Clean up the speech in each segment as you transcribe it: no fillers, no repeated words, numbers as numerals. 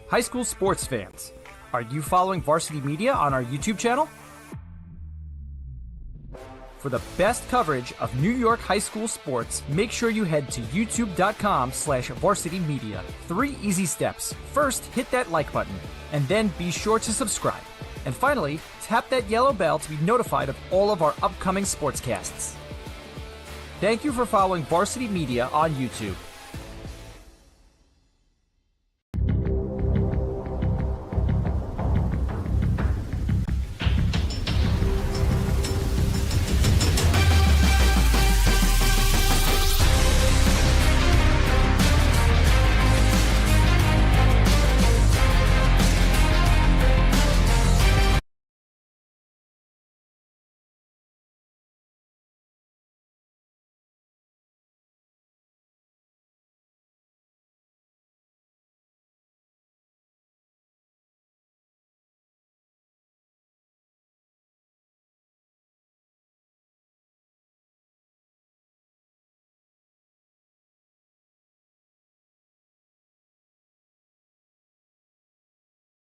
High school sports fans, are you following Varsity Media on our YouTube channel? For the best coverage of New York high school sports, make sure you head to youtube.com/varsity media. 3 easy steps. First, hit that like button, and then be sure to subscribe. And finally, tap that yellow bell to be notified of all of our upcoming sportscasts. Thank you for following Varsity Media on YouTube.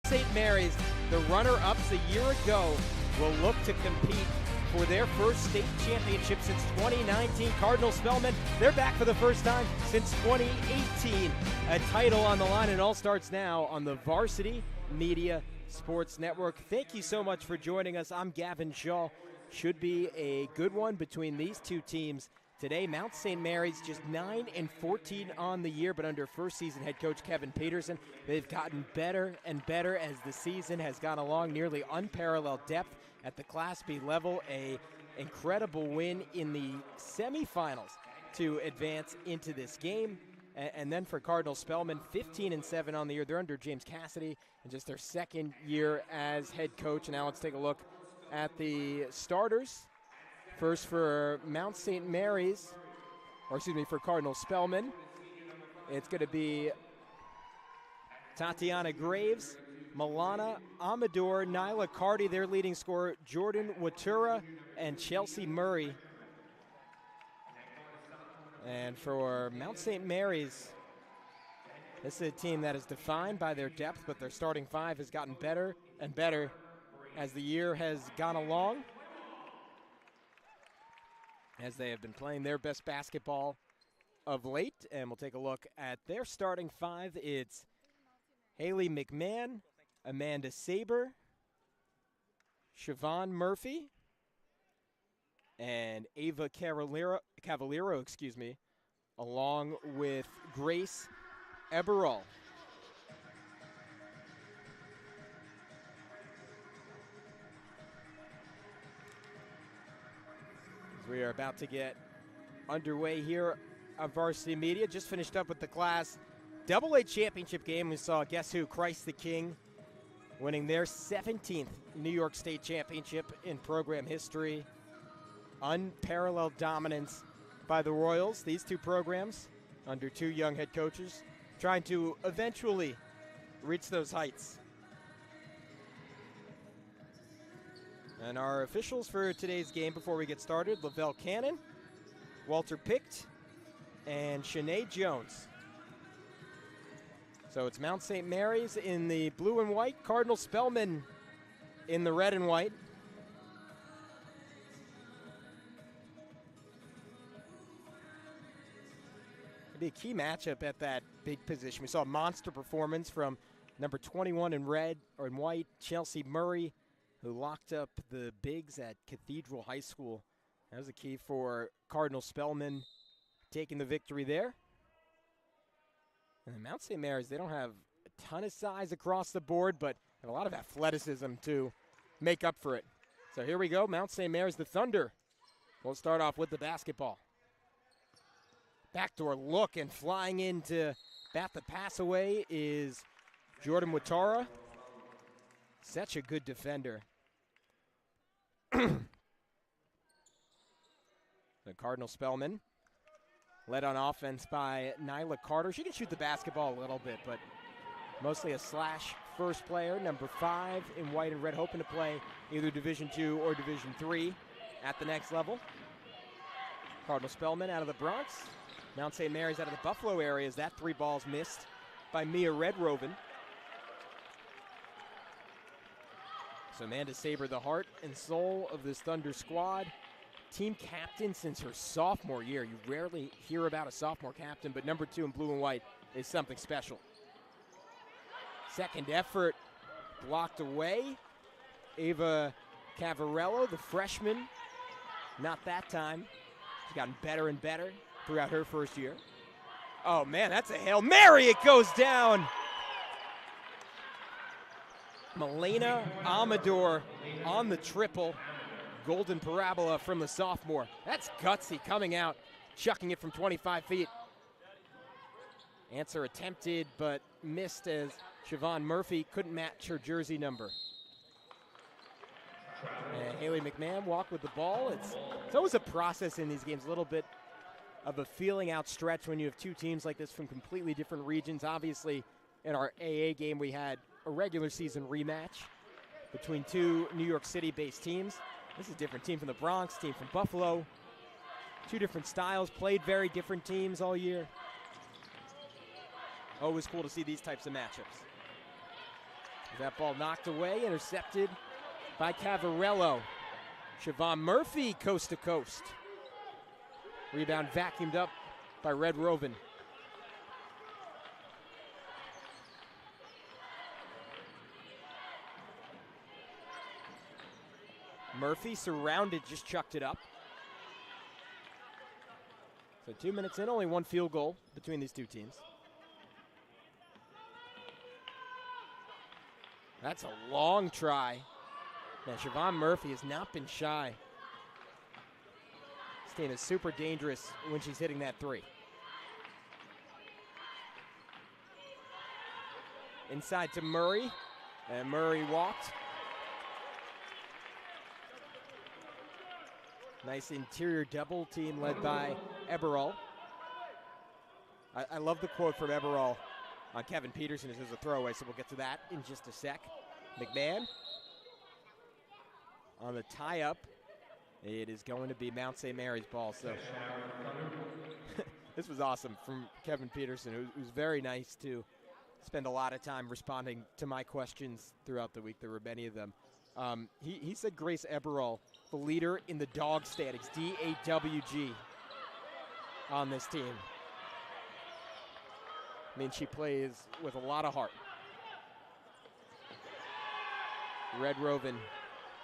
St. Mary's, the runner-ups a year ago, will look to compete for their first state championship since 2019. Cardinal Spellman, they're back for the first time since 2018. A title on the line, and all starts now on the Varsity Media Sports Network. Thank you so much for joining us. I'm Gavin Shaw. Should be a good one between these two teams today. Mount St. Mary's just 9-14 on the year, but under first-season head coach Kevin Peterson, they've gotten better and better as the season has gone along. Nearly unparalleled depth at the Class B level. A incredible win in the semifinals to advance into this game. And then for Cardinal Spellman, 15-7 on the year. They're under James Cassidy in just their second year as head coach. And now let's take a look at the starters. First for Mount St. Mary's, for Cardinal Spellman, it's going to be Tatiana Graves, Milana Amador, Nyla Carty, their leading scorer, Jordan Watura, and Chelsea Murray. And for Mount St. Mary's, this is a team that is defined by their depth, but their starting five has gotten better and better as the year has gone along, as they have been playing their best basketball of late. And we'll take a look at their starting five. It's Haley McMahon, Amanda Saber, Siobhan Murphy, and Ava Cavaliero, along with Grace Eberol. We are about to get underway here on Varsity Media. Just finished up with the Class AA championship game. We saw, guess who, Christ the King, winning their 17th New York State championship in program history. Unparalleled dominance by the Royals. These two programs, under two young head coaches, trying to eventually reach those heights. And our officials for today's game before we get started, Lavelle Cannon, Walter Picht, and Shanae Jones. So it's Mount St. Mary's in the blue and white, Cardinal Spellman in the red and white. It'll be a key matchup at that big position. We saw a monster performance from number 21 in red or in white, Chelsea Murray, who locked up the bigs at Cathedral High School. That was a key for Cardinal Spellman taking the victory there. And Mount St. Mary's, they don't have a ton of size across the board, but have a lot of athleticism to make up for it. So here we go, Mount St. Mary's, the Thunder. We'll start off with the basketball. Backdoor look, and flying in to bat the pass away is Jordan Watara. Such a good defender. The Cardinal Spellman, led on offense by Nyla Carter. She can shoot the basketball a little bit, but mostly a slash first player. Number 5 in white and red, hoping to play either Division II or Division III at the next level. Cardinal Spellman out of the Bronx. Mount St. Mary's out of the Buffalo area, as that 3 balls missed by Mia Redroven. So Amanda Saber, the heart and soul of this Thunder squad. Team captain since her sophomore year. You rarely hear about a sophomore captain, but number 2 in blue and white is something special. Second effort blocked away. Ava Cavarello, the freshman, not that time. She's gotten better and better throughout her first year. Oh man, that's a Hail Mary, it goes down. Melena Amador on the triple. Golden parabola from the sophomore. That's gutsy coming out, chucking it from 25 feet. Answer attempted, but missed as Siobhan Murphy couldn't match her jersey number. And Haley McMahon walked with the ball. It's always a process in these games, a little bit of a feeling out stretch when you have two teams like this from completely different regions. Obviously, in our AA game, we had a regular season rematch between two New York City-based teams. This is a different team from the Bronx, team from Buffalo. Two different styles, played very different teams all year. Always cool to see these types of matchups. That ball knocked away, intercepted by Cavarello. Siobhan Murphy, coast to coast. Rebound vacuumed up by Red Rovin. Murphy surrounded, just chucked it up. So 2 minutes in, only one field goal between these two teams. That's a long try. Now, Siobhan Murphy has not been shy. Staying is super dangerous when she's hitting that three. Inside to Murray, and Murray walked. Nice interior double team led by Eberl. I love the quote from Eberl on Kevin Peterson as a throwaway, so we'll get to that in just a sec. McMahon on the tie-up. It is going to be Mount St. Mary's ball. So this was awesome from Kevin Peterson, who's very nice to spend a lot of time responding to my questions throughout the week. There were many of them. He said Grace Eberl, the leader in the dog standings, DAWG, on this team. I mean, she plays with a lot of heart. Red Rovin,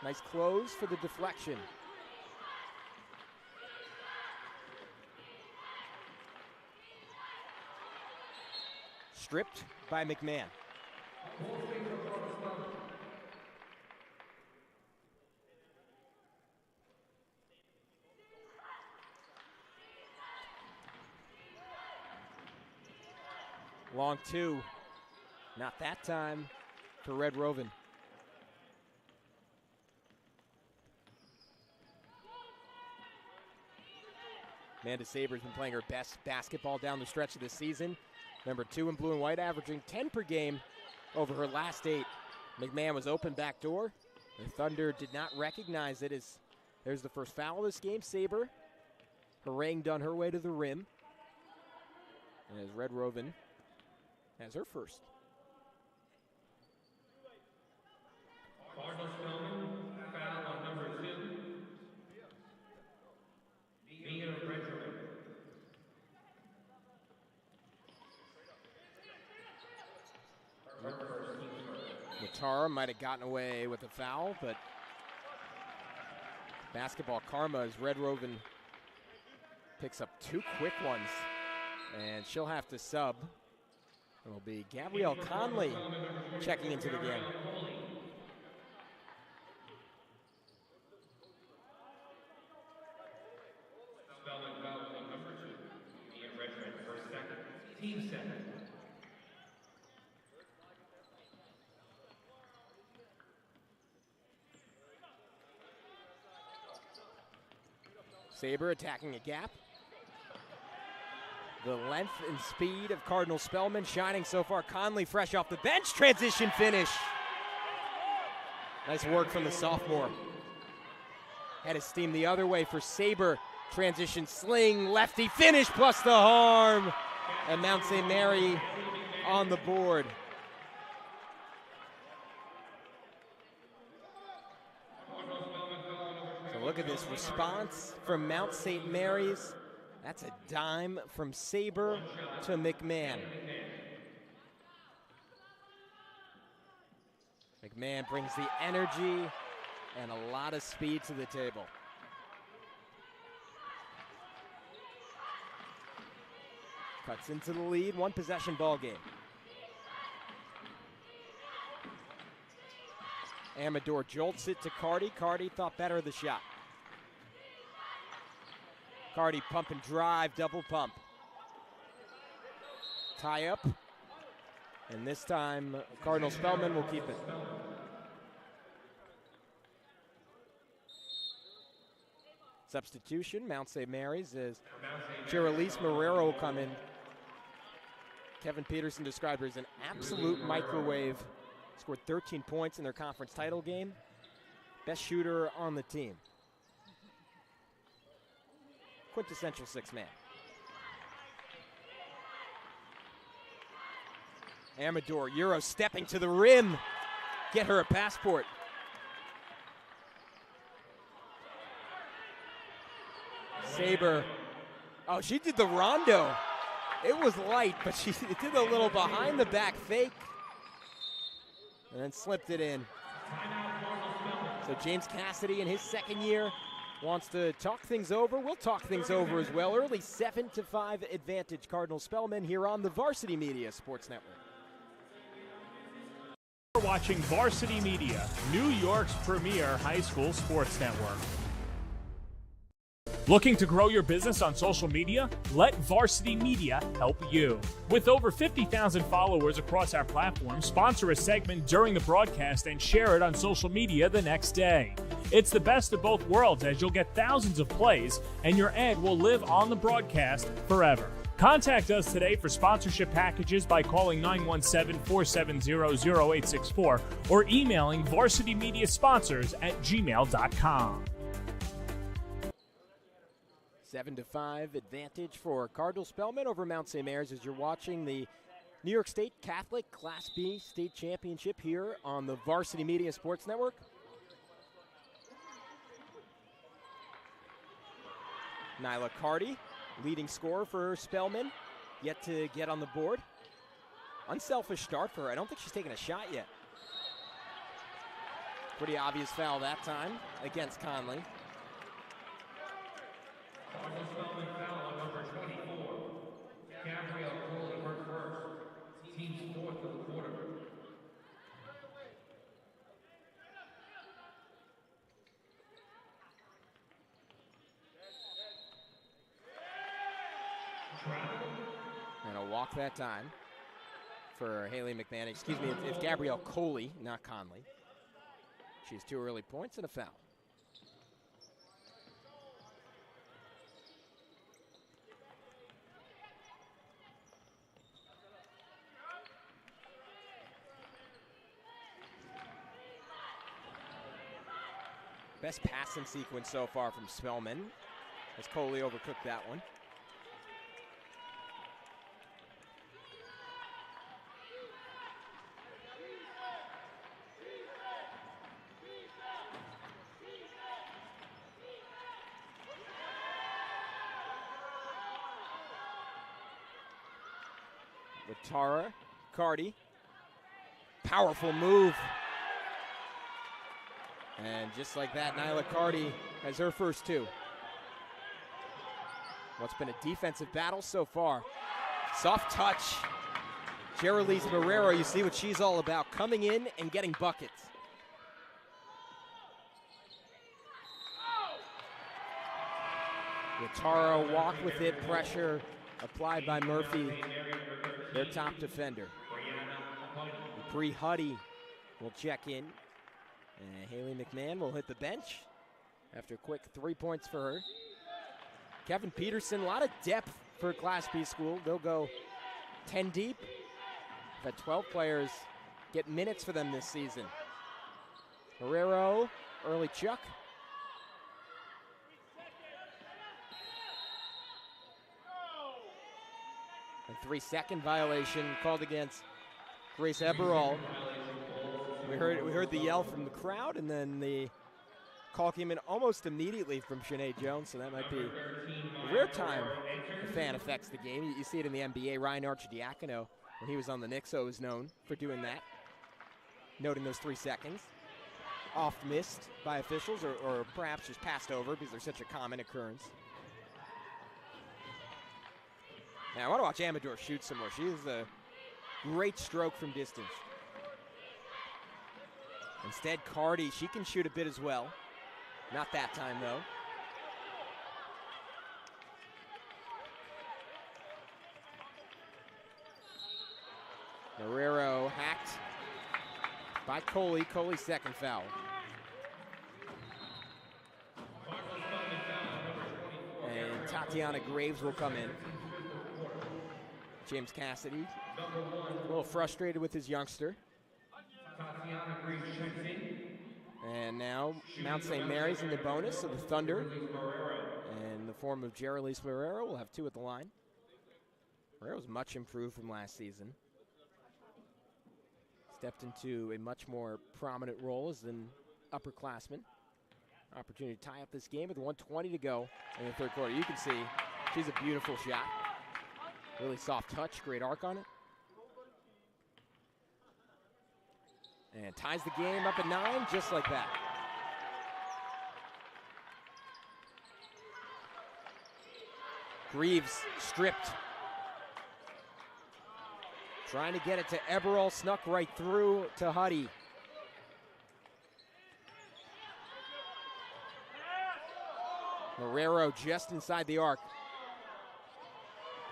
nice close for the deflection. Stripped by McMahon. Long two, not that time for Red Rovin. Amanda Saber's been playing her best basketball down the stretch of this season. Number 2 in blue and white, averaging 10 per game over her last 8. McMahon was open back door. The Thunder did not recognize it as there's the first foul of this game. Saber harangued on her way to the rim. And as Red Rovin has her first. Cardinal Spellman, foul on number 2. Mia Redrum. Matara might have gotten away with a foul, but basketball karma as Red Rovin picks up 2 quick ones, and she'll have to sub. It'll be Gabrielle Conley checking into the game. Spellman foul on number 2. Mia Redrum for a second. Team second. Saber attacking a gap. The length and speed of Cardinal Spellman shining so far. Conley fresh off the bench. Transition finish. Nice work from the sophomore. Had his steam the other way for Saber. Transition sling, lefty finish plus the harm. And Mount St. Mary on the board. Look at this response from Mount St. Mary's. That's a dime from Saber to McMahon. McMahon brings the energy and a lot of speed to the table. Cuts into the lead, one possession ball game. Amador jolts it to Carty. Carty thought better of the shot. Carty pump and drive, double pump. Tie up. And this time, Cardinal Spellman will keep it. Substitution, Mount St. Mary's, as Jeralise Marrero will come in. Kevin Peterson described her as an absolute microwave. Scored 13 points in their conference title game. Best shooter on the team. Quintessential six-man. Amador, Euro stepping to the rim. Get her a passport. Saber. Oh, she did the rondo. It was light, but she did a little behind the back fake. And then slipped it in. So James Cassidy in his second year wants to talk things over. We'll talk things over as well. Early 7-5 advantage Cardinal Spellman here on the Varsity Media Sports Network. You're watching Varsity Media, New York's premier high school sports network. Looking to grow your business on social media? Let Varsity Media help you. With over 50,000 followers across our platform, sponsor a segment during the broadcast and share it on social media the next day. It's the best of both worlds, as you'll get thousands of plays and your ad will live on the broadcast forever. Contact us today for sponsorship packages by calling 917-470-0864 or emailing varsitymediasponsors@gmail.com. 7-5 advantage for Cardinal Spellman over Mount St. Mary's as you're watching the New York State Catholic Class B State Championship here on the Varsity Media Sports Network. Nyla Carty, leading scorer for Spellman, yet to get on the board. Unselfish start for her. I don't think she's taken a shot yet. Pretty obvious foul that time against Conley. Cardinal Spellman foul on number 24. Gabrielle Coley worked first. Team's fourth of the quarter. And a walk that time for Haley McMahon. Excuse me, it's Gabrielle Coley, not Conley. She has 2 early points and a foul. Best passing sequence so far from Spellman, as Coley overcooked that one. With Tara Carty, powerful move. And just like that, Nyla Carty has her first 2. What's been a defensive battle so far. Soft touch. Jeralise Marrero, you see what she's all about, coming in and getting buckets. Tara walk with it, pressure applied by Murphy, their top defender. Bree Huddy will check in. And Haley McMahon will hit the bench after a quick 3 points for her. Kevin Peterson, a lot of depth for Class B school. They'll go 10 deep. We've had 12 players get minutes for them this season. Marrero, early chuck. A 3-second violation called against Grace Eberall. We heard the yell from the crowd, and then the call came in almost immediately from Shanae Jones, so that might be a rare time a fan affects the game. You see it in the NBA. Ryan Arcidiacono, when he was on the Knicks, was known for doing that, noting those 3 seconds. Oft missed by officials or perhaps just passed over because they're such a common occurrence. Now, I want to watch Amador shoot some more. She is a great stroke from distance. Instead, Cardi, she can shoot a bit as well. Not that time, though. Marrero hacked by Coley. Coley's second foul. And Tatiana Graves will come in. James Cassidy, a little frustrated with his youngster. And now Mount St. Mary's in the bonus, so the Thunder, in the form of Jeralise Marrero, will have 2 at the line. Marrero's much improved from last season. Stepped into a much more prominent role as an upperclassman. Opportunity to tie up this game with 1:20 to go in the third quarter. You can see she's a beautiful shot. Really soft touch, great arc on it. And ties the game up at 9, just like that. Greaves stripped. Trying to get it to Eberle, snuck right through to Huddy. Marrero just inside the arc.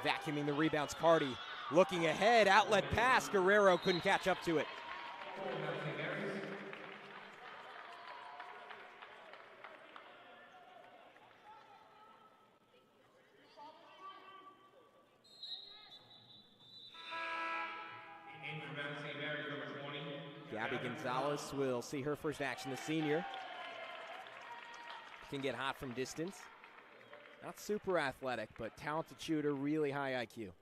Vacuuming the rebounds, Cardi. Looking ahead, outlet pass, Guerrero couldn't catch up to it. Gabby Gonzalez will see her first action, the senior. Can get hot from distance. Not super athletic, but talented shooter, really high IQ.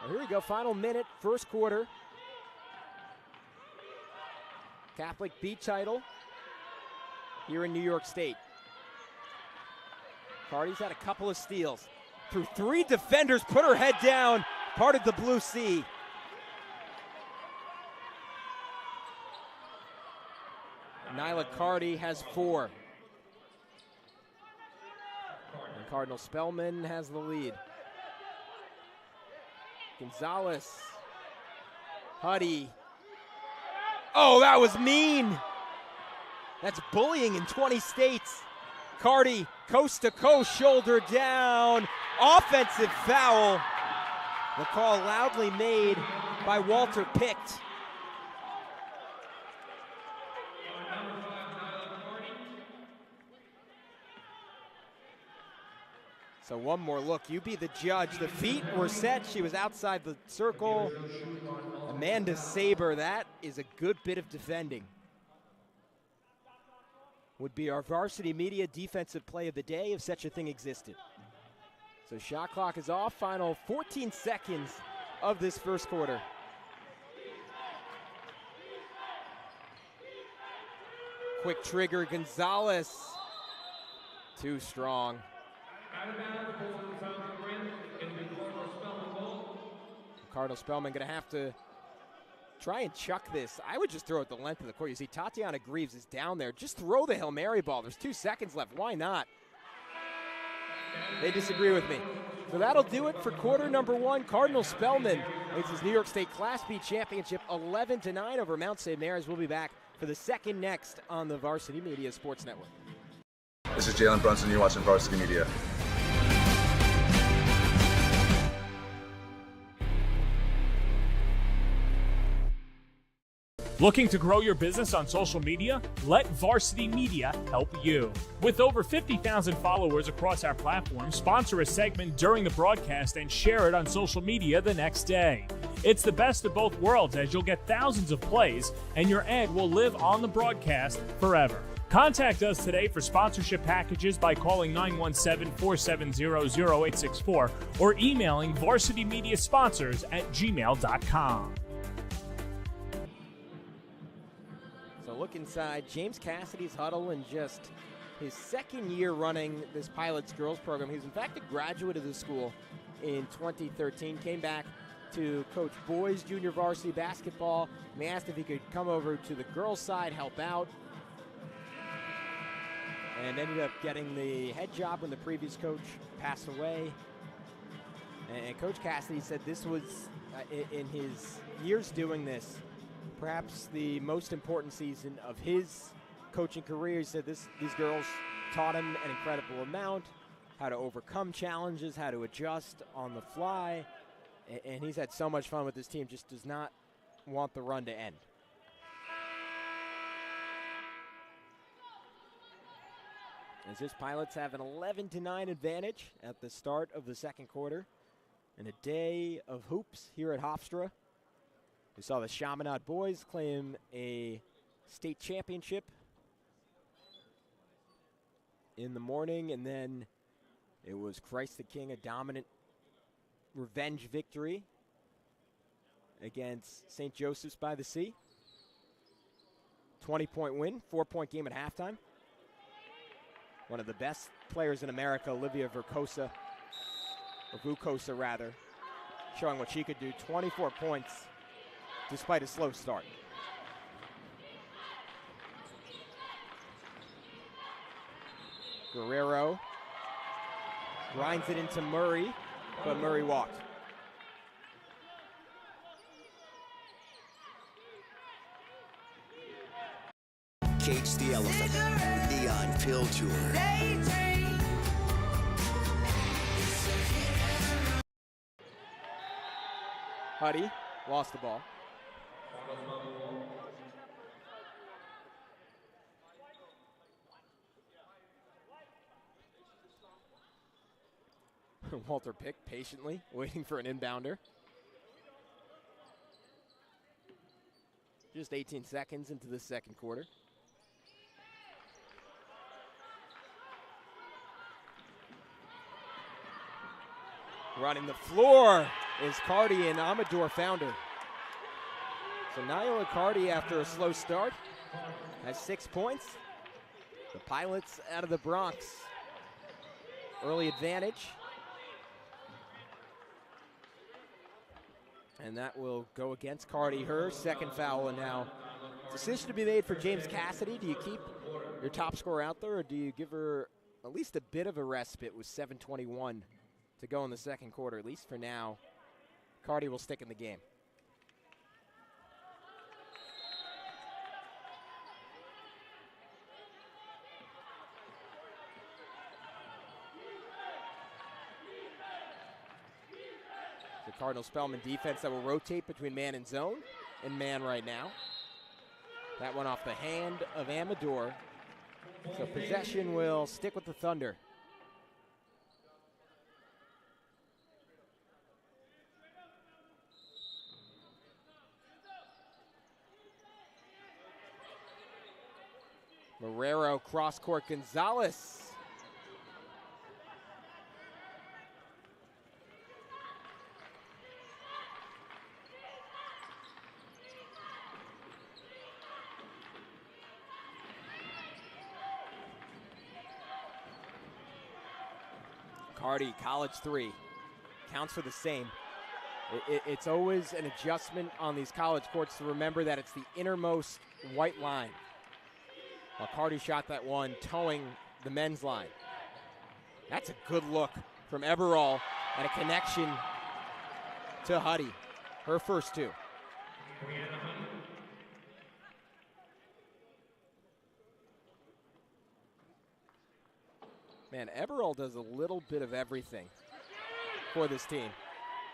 Well, here we go, final minute, first quarter. Catholic beat title here in New York State. Cardi's had a couple of steals. Through 3 defenders, put her head down, parted the blue sea. Nyla Cardi has 4. And Cardinal Spellman has the lead. Gonzalez. Huddy. Oh, that was mean. That's bullying in 20 states. Cardi, coast to coast, shoulder down. Offensive foul. The call loudly made by Walter Picht. So one more look. You be the judge. The feet were set. She was outside the circle. Amanda Saber, that is a good bit of defending. Would be our varsity media defensive play of the day if such a thing existed. So shot clock is off. Final 14 seconds of this first quarter. Quick trigger, Gonzalez. Too strong. Cardinal Spellman going to have to try and chuck this. I would just throw it the length of the court. You see Tatiana Greaves is down there. Just throw the Hail Mary ball. There's 2 seconds left. Why not? They disagree with me. So that'll do it for quarter number 1. Cardinal Spellman wins his New York State Class B championship 11-9 over Mount St. Mary's. We'll be back for the second next on the Varsity Media Sports Network. This is Jalen Brunson. You're watching Varsity Media. Looking to grow your business on social media? Let Varsity Media help you. With over 50,000 followers across our platform, sponsor a segment during the broadcast and share it on social media the next day. It's the best of both worlds, as you'll get thousands of plays and your ad will live on the broadcast forever. Contact us today for sponsorship packages by calling 917-470-0864 or emailing varsitymediasponsors@gmail.com. look inside James Cassidy's huddle and just his second year running this Pilots girls program. He was in fact a graduate of the school in 2013, came back to coach boys junior varsity basketball, and they asked if he could come over to the girls side, help out, and ended up getting the head job when the previous coach passed away. And Coach Cassidy said this was, in his years doing this, perhaps the most important season of his coaching career. He said these girls taught him an incredible amount, how to overcome challenges, how to adjust on the fly, and he's had so much fun with this team, just does not want the run to end. As his Pilots have an 11-9 advantage at the start of the second quarter, and a day of hoops here at Hofstra. We saw the Chaminade boys claim a state championship in the morning, and then it was Christ the King, a dominant revenge victory against St. Joseph's by the Sea. 20-point win, 4-point game at halftime. One of the best players in America, Olivia Vukosa, showing what she could do. 24 points despite a slow start. Guerrero grinds it into Murray, but Murray walked. Cage the Elephant, Neon Pill Tour. Huddy lost the ball. Walter Pick patiently waiting for an inbounder. Just 18 seconds into the second quarter. Running the floor is Cardi, and Amador found her. So Niola Cardi, after a slow start, has 6 points. The Pilots out of the Bronx. Early advantage. And that will go against Cardi, her second foul, and now decision to be made for James Cassidy. Do you keep your top scorer out there, or do you give her at least a bit of a respite with 7:21 to go in the second quarter? At least for now, Cardi will stick in the game. The Cardinal Spellman defense that will rotate between man and zone and man right now. That one off the hand of Amador. So possession will stick with the Thunder. Marrero cross-court Gonzalez. Cardi, college three. Counts for the same. It's always an adjustment on these college courts to remember that it's the innermost white line. While Cardi shot that one, towing the men's line. That's a good look from Eberall and a connection to Huddy. Her first two. Man, Eberall does a little bit of everything for this team.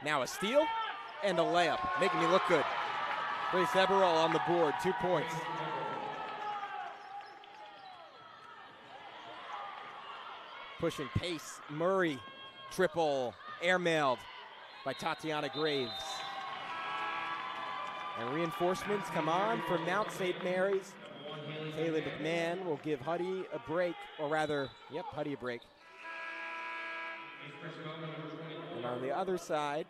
Now a steal and a layup, making me look good. Grace Eberall on the board, 2 points. Pushing pace, Murray, triple, airmailed by Tatiana Graves. And reinforcements come on from Mount St. Mary's. Kaylee McMahon will give Huddy a break, or rather, Huddy a break. And on the other side,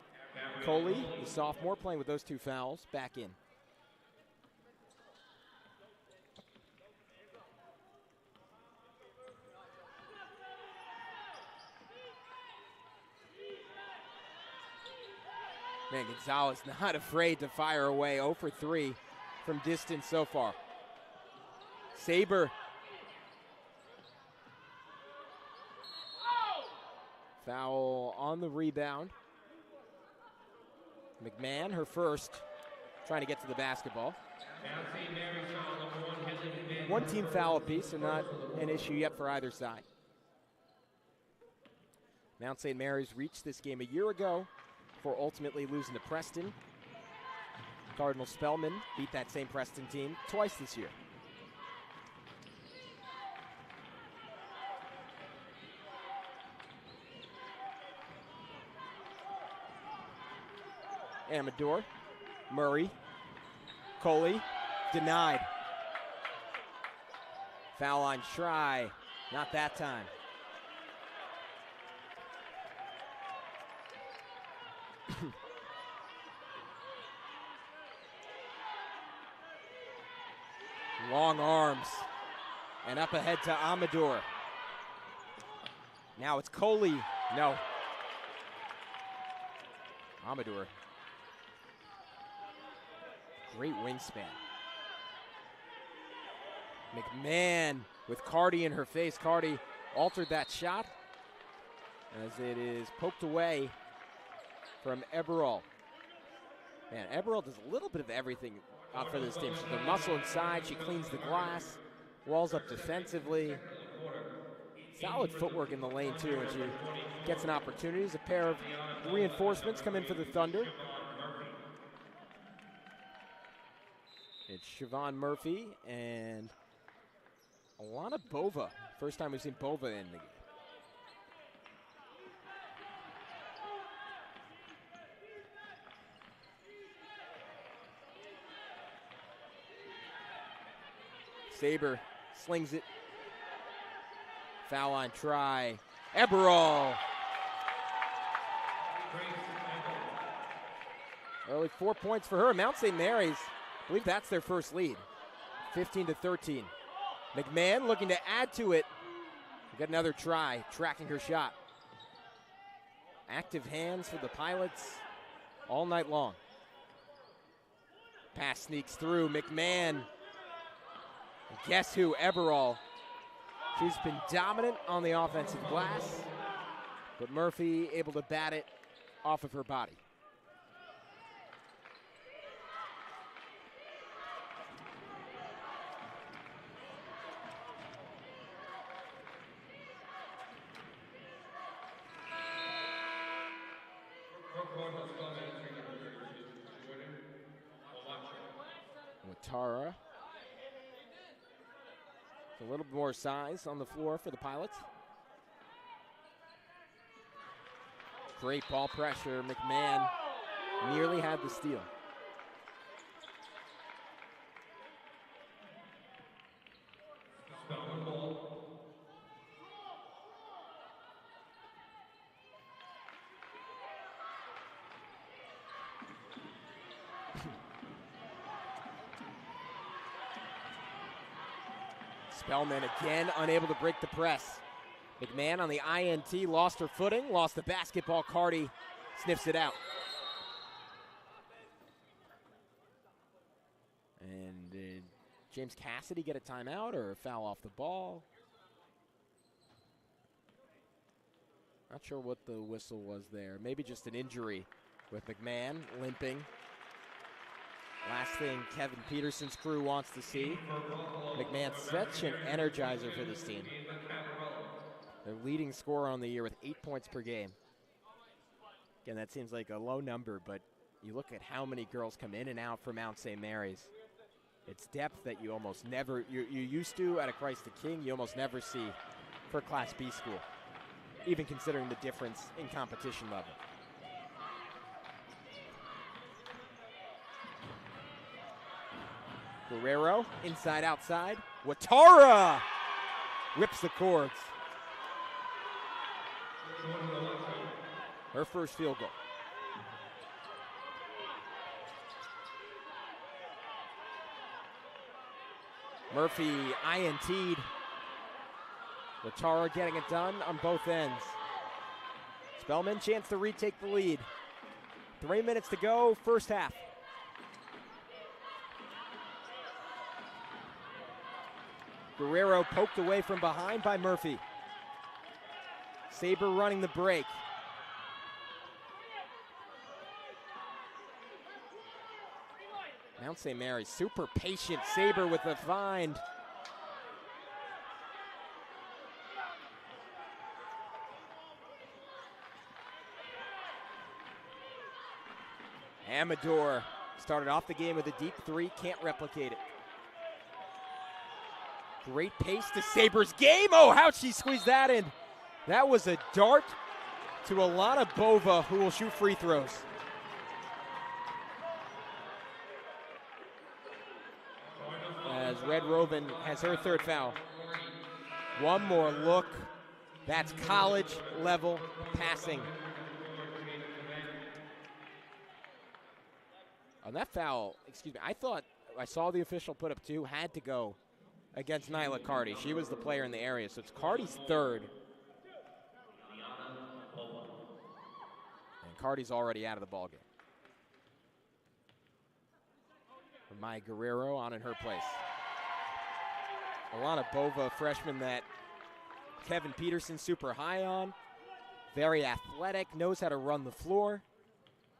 Coley, the sophomore, playing with those two fouls, back in. Man, Gonzalez not afraid to fire away. 0 for 3 from distance so far. Saber. Foul on the rebound. McMahon, her first, trying to get to the basketball. One team foul apiece, so not an issue yet for either side. Mount St. Mary's reached this game a year ago before ultimately losing to Preston. Cardinal Spellman beat that same Preston team twice this year. Amador, Murray, Coley, denied. Foul line try, not that time. Long arms, and up ahead to Amador. Now it's Coley, no. Amador. Great wingspan. McMahon with Cardi in her face. Cardi altered that shot as it is poked away from Eberl. Man, Eberl does a little bit of everything for this team. She's the muscle inside. She cleans the glass, walls up defensively. Solid footwork in the lane, too, and she gets an opportunity. As a pair of reinforcements come in for the Thunder. It's Siobhan Murphy and Alana Bova. First time we've seen Bova in the game. Saber slings it. Foul line try. Eberl. Early 4 points for her. Mount St. Mary's, I believe that's their first lead. 15-13. McMahon looking to add to it. We got another try, tracking her shot. Active hands for the Pilots all night long. Pass sneaks through. McMahon. And guess who? Eberl. She's been dominant on the offensive glass, but Murphy able to bat it off of her body. Watara. A little more size on the floor for the Pilots. Great ball pressure. McMahon nearly had the steal. Spellman again unable to break the press. McMahon on the INT lost her footing, lost the basketball. Cardi sniffs it out. And did James Cassidy get a timeout or a foul off the ball? Not sure what the whistle was there. Maybe just an injury with McMahon limping. Last thing Kevin Peterson's crew wants to see. McMahon's such an energizer for this team. Their leading scorer on the year with 8 points per game. Again, that seems like a low number, but you look at how many girls come in and out for Mount St. Mary's. It's depth that you almost never, you used to at a Christ the King, you almost never see for Class B school, even considering the difference in competition level. Guerrero, inside, outside. Watara rips the cords. Her first field goal. Murphy INT'd. Watara getting it done on both ends. Spellman chance to retake the lead. 3 minutes to go, first half. Guerrero poked away from behind by Murphy. Saber running the break. Mount St. Mary's super patient. Saber with the find. Amador started off the game with a deep three, can't replicate it. Great pace to Saber's game. Oh, how'd she squeeze that in? That was a dart to Alana Bova, who will shoot free throws. As Red Rovin has her third foul. One more look. That's college level passing. On that foul, excuse me, I thought I saw the official put up 2, had to go against Nyla Carty. She was the player in the area, so it's Carty's third. And Carty's already out of the ballgame. Maya Guerrero on in her place. Alana Bova, freshman that Kevin Peterson's super high on. Very athletic, knows how to run the floor.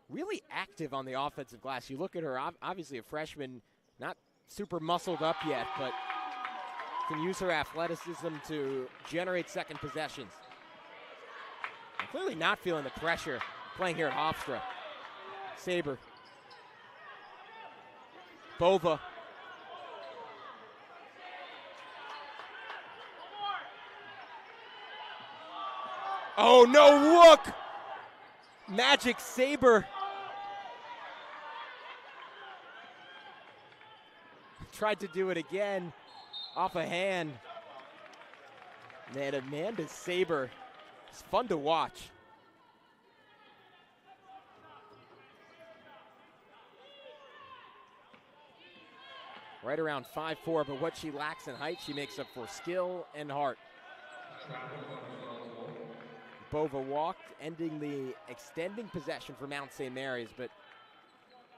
Really active on the offensive glass. You look at her, obviously a freshman, not super muscled up yet, but can use her athleticism to generate second possessions. And clearly not feeling the pressure playing here at Hofstra. Saber. Bova. Oh, no, look! Magic Saber. Tried to do it again off a hand. Man, Amanda Saber. It's fun to watch. Right around 5'4", but what she lacks in height, she makes up for skill and heart. Bova walked, ending the extending possession for Mount St. Mary's, but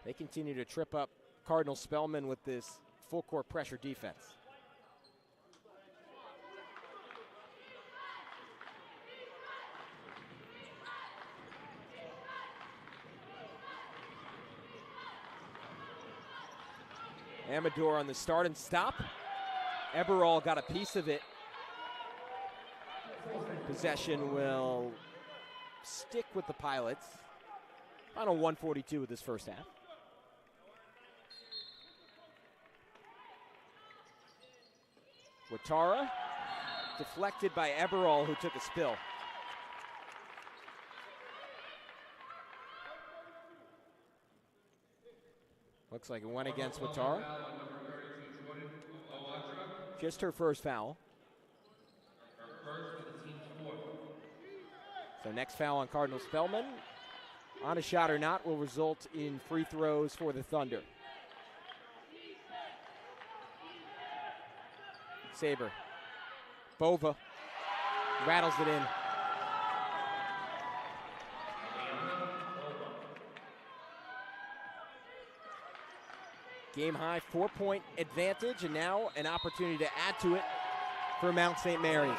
they continue to trip up Cardinal Spellman with this full court pressure defense. Amador on the start and stop. Eberall got a piece of it. Possession will stick with the Pilots. Final 142 of this first half. Watara deflected by Eberall, who took a spill. Looks like it went against Watara. Just her first foul. So next foul on Cardinal Spellman, on a shot or not, will result in free throws for the Thunder. Saber. Bova rattles it in. Game high 4-point advantage, and now an opportunity to add to it for Mount St. Mary's.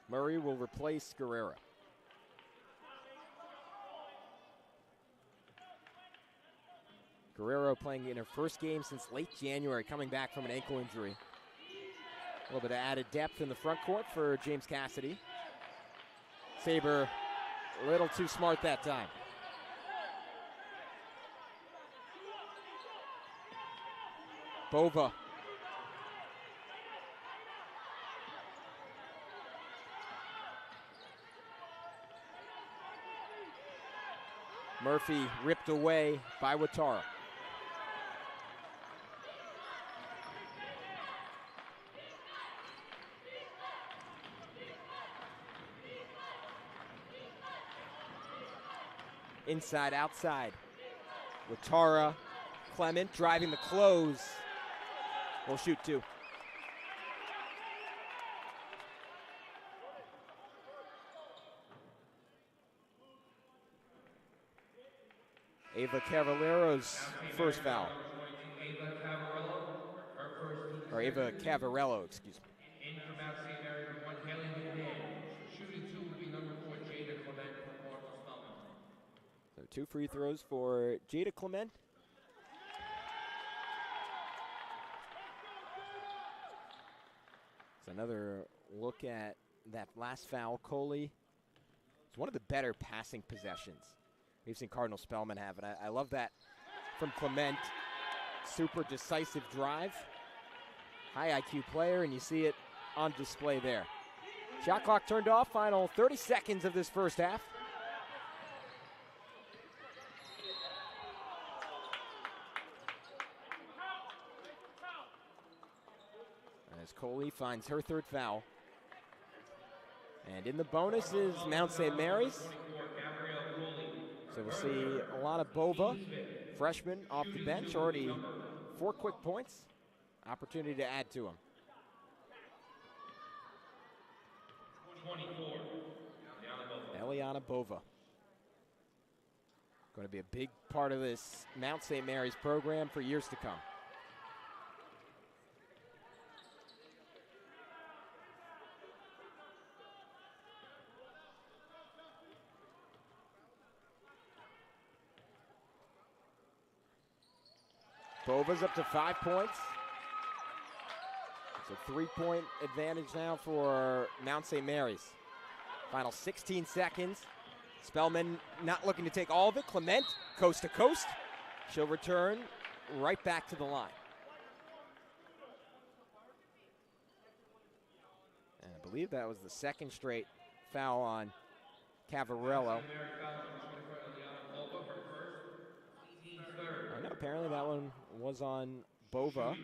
Murray will replace Guerrero. Guerrero playing in her first game since late January, coming back from an ankle injury. A little bit of added depth in the front court for James Cassidy. Saber a little too smart that time. Bova. Murphy ripped away by Watara. Inside, outside. Watara, Clement driving the close. Will shoot 2. Ava Cavarero's first foul. Or Ava Cavarello, excuse me. In from Mount St. Mary, one Haley McMahon. Shooting 2 will be number 4, Jada Clement from Cardinal Spelman. So 2 free throws for Jada Clement. So another look at that last foul. Coley, it's one of the better passing possessions we've seen Cardinal Spellman have, and I love that from Clement. Super decisive drive, high IQ player, and you see it on display there. Shot clock turned off, final 30 seconds of this first half. As Coley finds her third foul. And in the bonus is Mount St. Mary's. So we'll see a lot of Bova, freshman off the bench, already 4 quick points. Opportunity to add to him. 24, Eliana Bova. Going to be a big part of this Mount St. Mary's program for years to come. Bova's up to 5 points. It's a 3-point advantage now for Mount St. Mary's. Final 16 seconds. Spellman not looking to take all of it. Clement, coast to coast. She'll return right back to the line. And I believe that was the second straight foul on Cavarello. No, apparently that one was on Bova.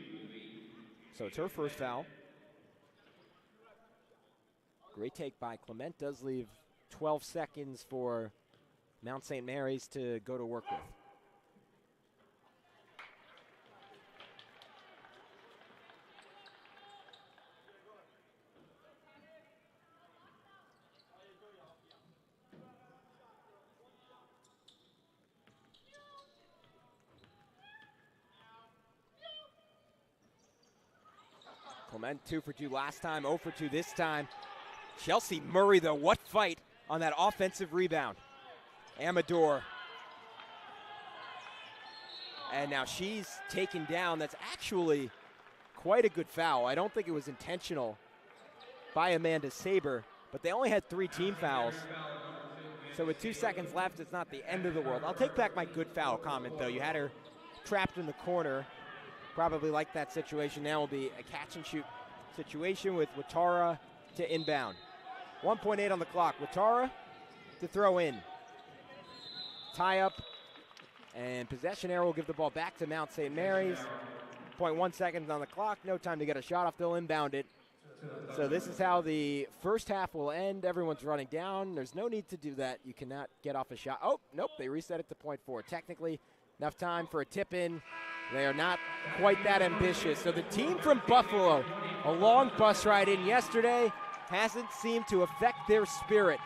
So it's her first foul. Great take by Clement. Does leave 12 seconds for Mount St. Mary's to go to work with. Clement 2 for 2 last time, 0 for 2 this time. Chelsea Murray, though, what fight on that offensive rebound. Amador. And now she's taken down. That's actually quite a good foul. I don't think it was intentional by Amanda Saber, but they only had 3 team fouls. So with 2 seconds left, it's not the end of the world. I'll take back my good foul comment, though. You had her trapped in the corner. Probably like that situation. Now will be a catch and shoot situation with Watara to inbound. 1.8 on the clock. Watara to throw in. Tie up and possession arrow will give the ball back to Mount St. Mary's. 0.1 seconds on the clock. No time to get a shot off. They'll inbound it. So this is how the first half will end. Everyone's running down. There's no need to do that. You cannot get off a shot. Oh, nope. They reset it to 0.4. Technically, enough time for a tip in. They are not quite that ambitious. So the team from Buffalo, a long bus ride in yesterday, hasn't seemed to affect their spirit.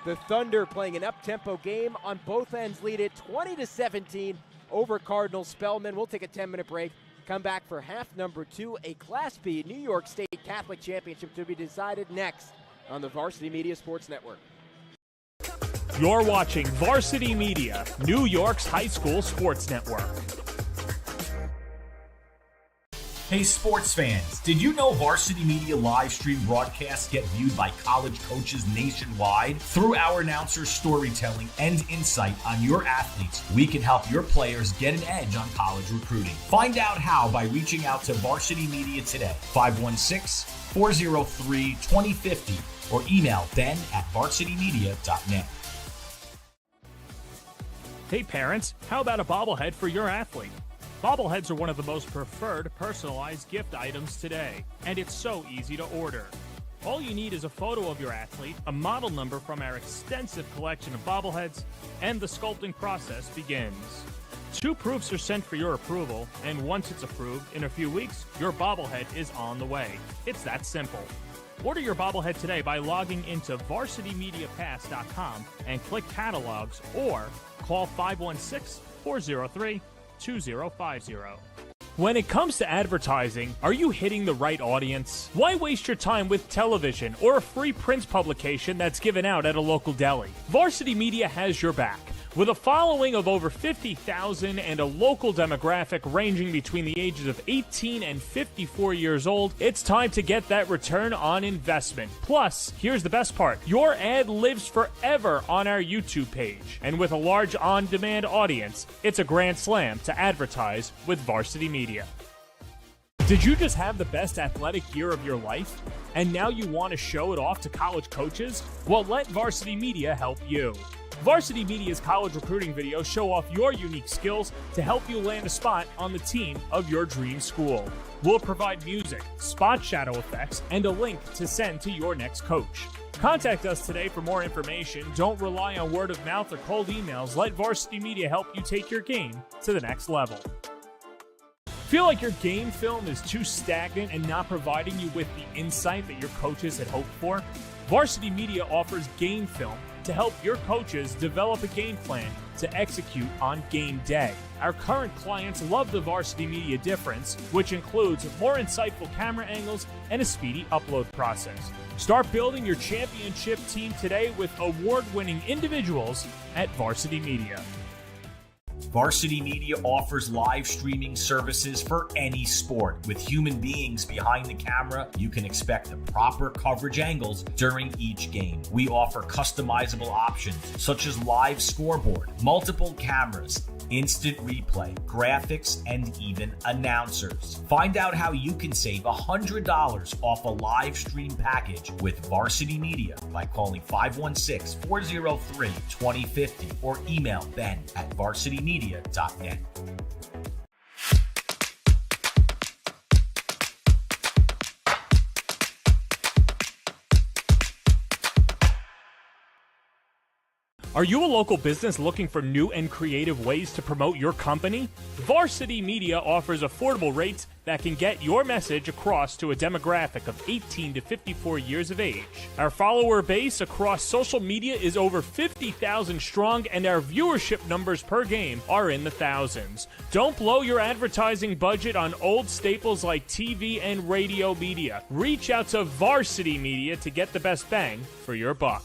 The Thunder playing an up-tempo game on both ends, lead it 20-17 over Cardinal Spellman. We'll take a 10-minute break. Come back for half number 2, a Class B New York State Catholic Championship to be decided next on the Varsity Media Sports Network. You're watching Varsity Media, New York's high school sports network. Hey sports fans, did you know Varsity Media live stream broadcasts get viewed by college coaches nationwide? Through our announcers' storytelling and insight on your athletes, we can help your players get an edge on college recruiting. Find out how by reaching out to Varsity Media today, 516-403-2050, or email ben@varsitymedia.net. Hey parents, how about a bobblehead for your athlete? Bobbleheads are one of the most preferred personalized gift items today, and it's so easy to order. All you need is a photo of your athlete, a model number from our extensive collection of bobbleheads, and the sculpting process begins. 2 proofs are sent for your approval, and once it's approved, in a few weeks, your bobblehead is on the way. It's that simple. Order your bobblehead today by logging into varsitymediapass.com and click catalogs, or call 516 403-2050. When it comes to advertising, are you hitting the right audience? Why waste your time with television or a free print publication that's given out at a local deli? Varsity Media has your back. With a following of over 50,000 and a local demographic ranging between the ages of 18 and 54 years old, it's time to get that return on investment. Plus, here's the best part. Your ad lives forever on our YouTube page. And with a large on-demand audience, it's a grand slam to advertise with Varsity Media. Did you just have the best athletic year of your life? And now you want to show it off to college coaches? Well, let Varsity Media help you. Varsity Media's college recruiting videos show off your unique skills to help you land a spot on the team of your dream school. We'll provide music, spot shadow effects, and a link to send to your next coach. Contact us today for more information. Don't rely on word of mouth or cold emails. Let Varsity Media help you take your game to the next level. Feel like your game film is too stagnant and not providing you with the insight that your coaches had hoped for? Varsity Media offers game film to help your coaches develop a game plan to execute on game day. Our current clients love the Varsity Media difference, which includes more insightful camera angles and a speedy upload process. Start building your championship team today with award-winning individuals at Varsity Media. Varsity Media offers live streaming services for any sport. With human beings behind the camera, you can expect the proper coverage angles during each game. We offer customizable options such as live scoreboard, multiple cameras, instant replay, graphics, and even announcers. Find out how you can save $100 off a live stream package with Varsity Media by calling 516-403-2050 or email ben@varsitymedia.net. Are you a local business looking for new and creative ways to promote your company? Varsity Media offers affordable rates that can get your message across to a demographic of 18 to 54 years of age. Our follower base across social media is over 50,000 strong, and our viewership numbers per game are in the thousands. Don't blow your advertising budget on old staples like TV and radio media. Reach out to Varsity Media to get the best bang for your buck.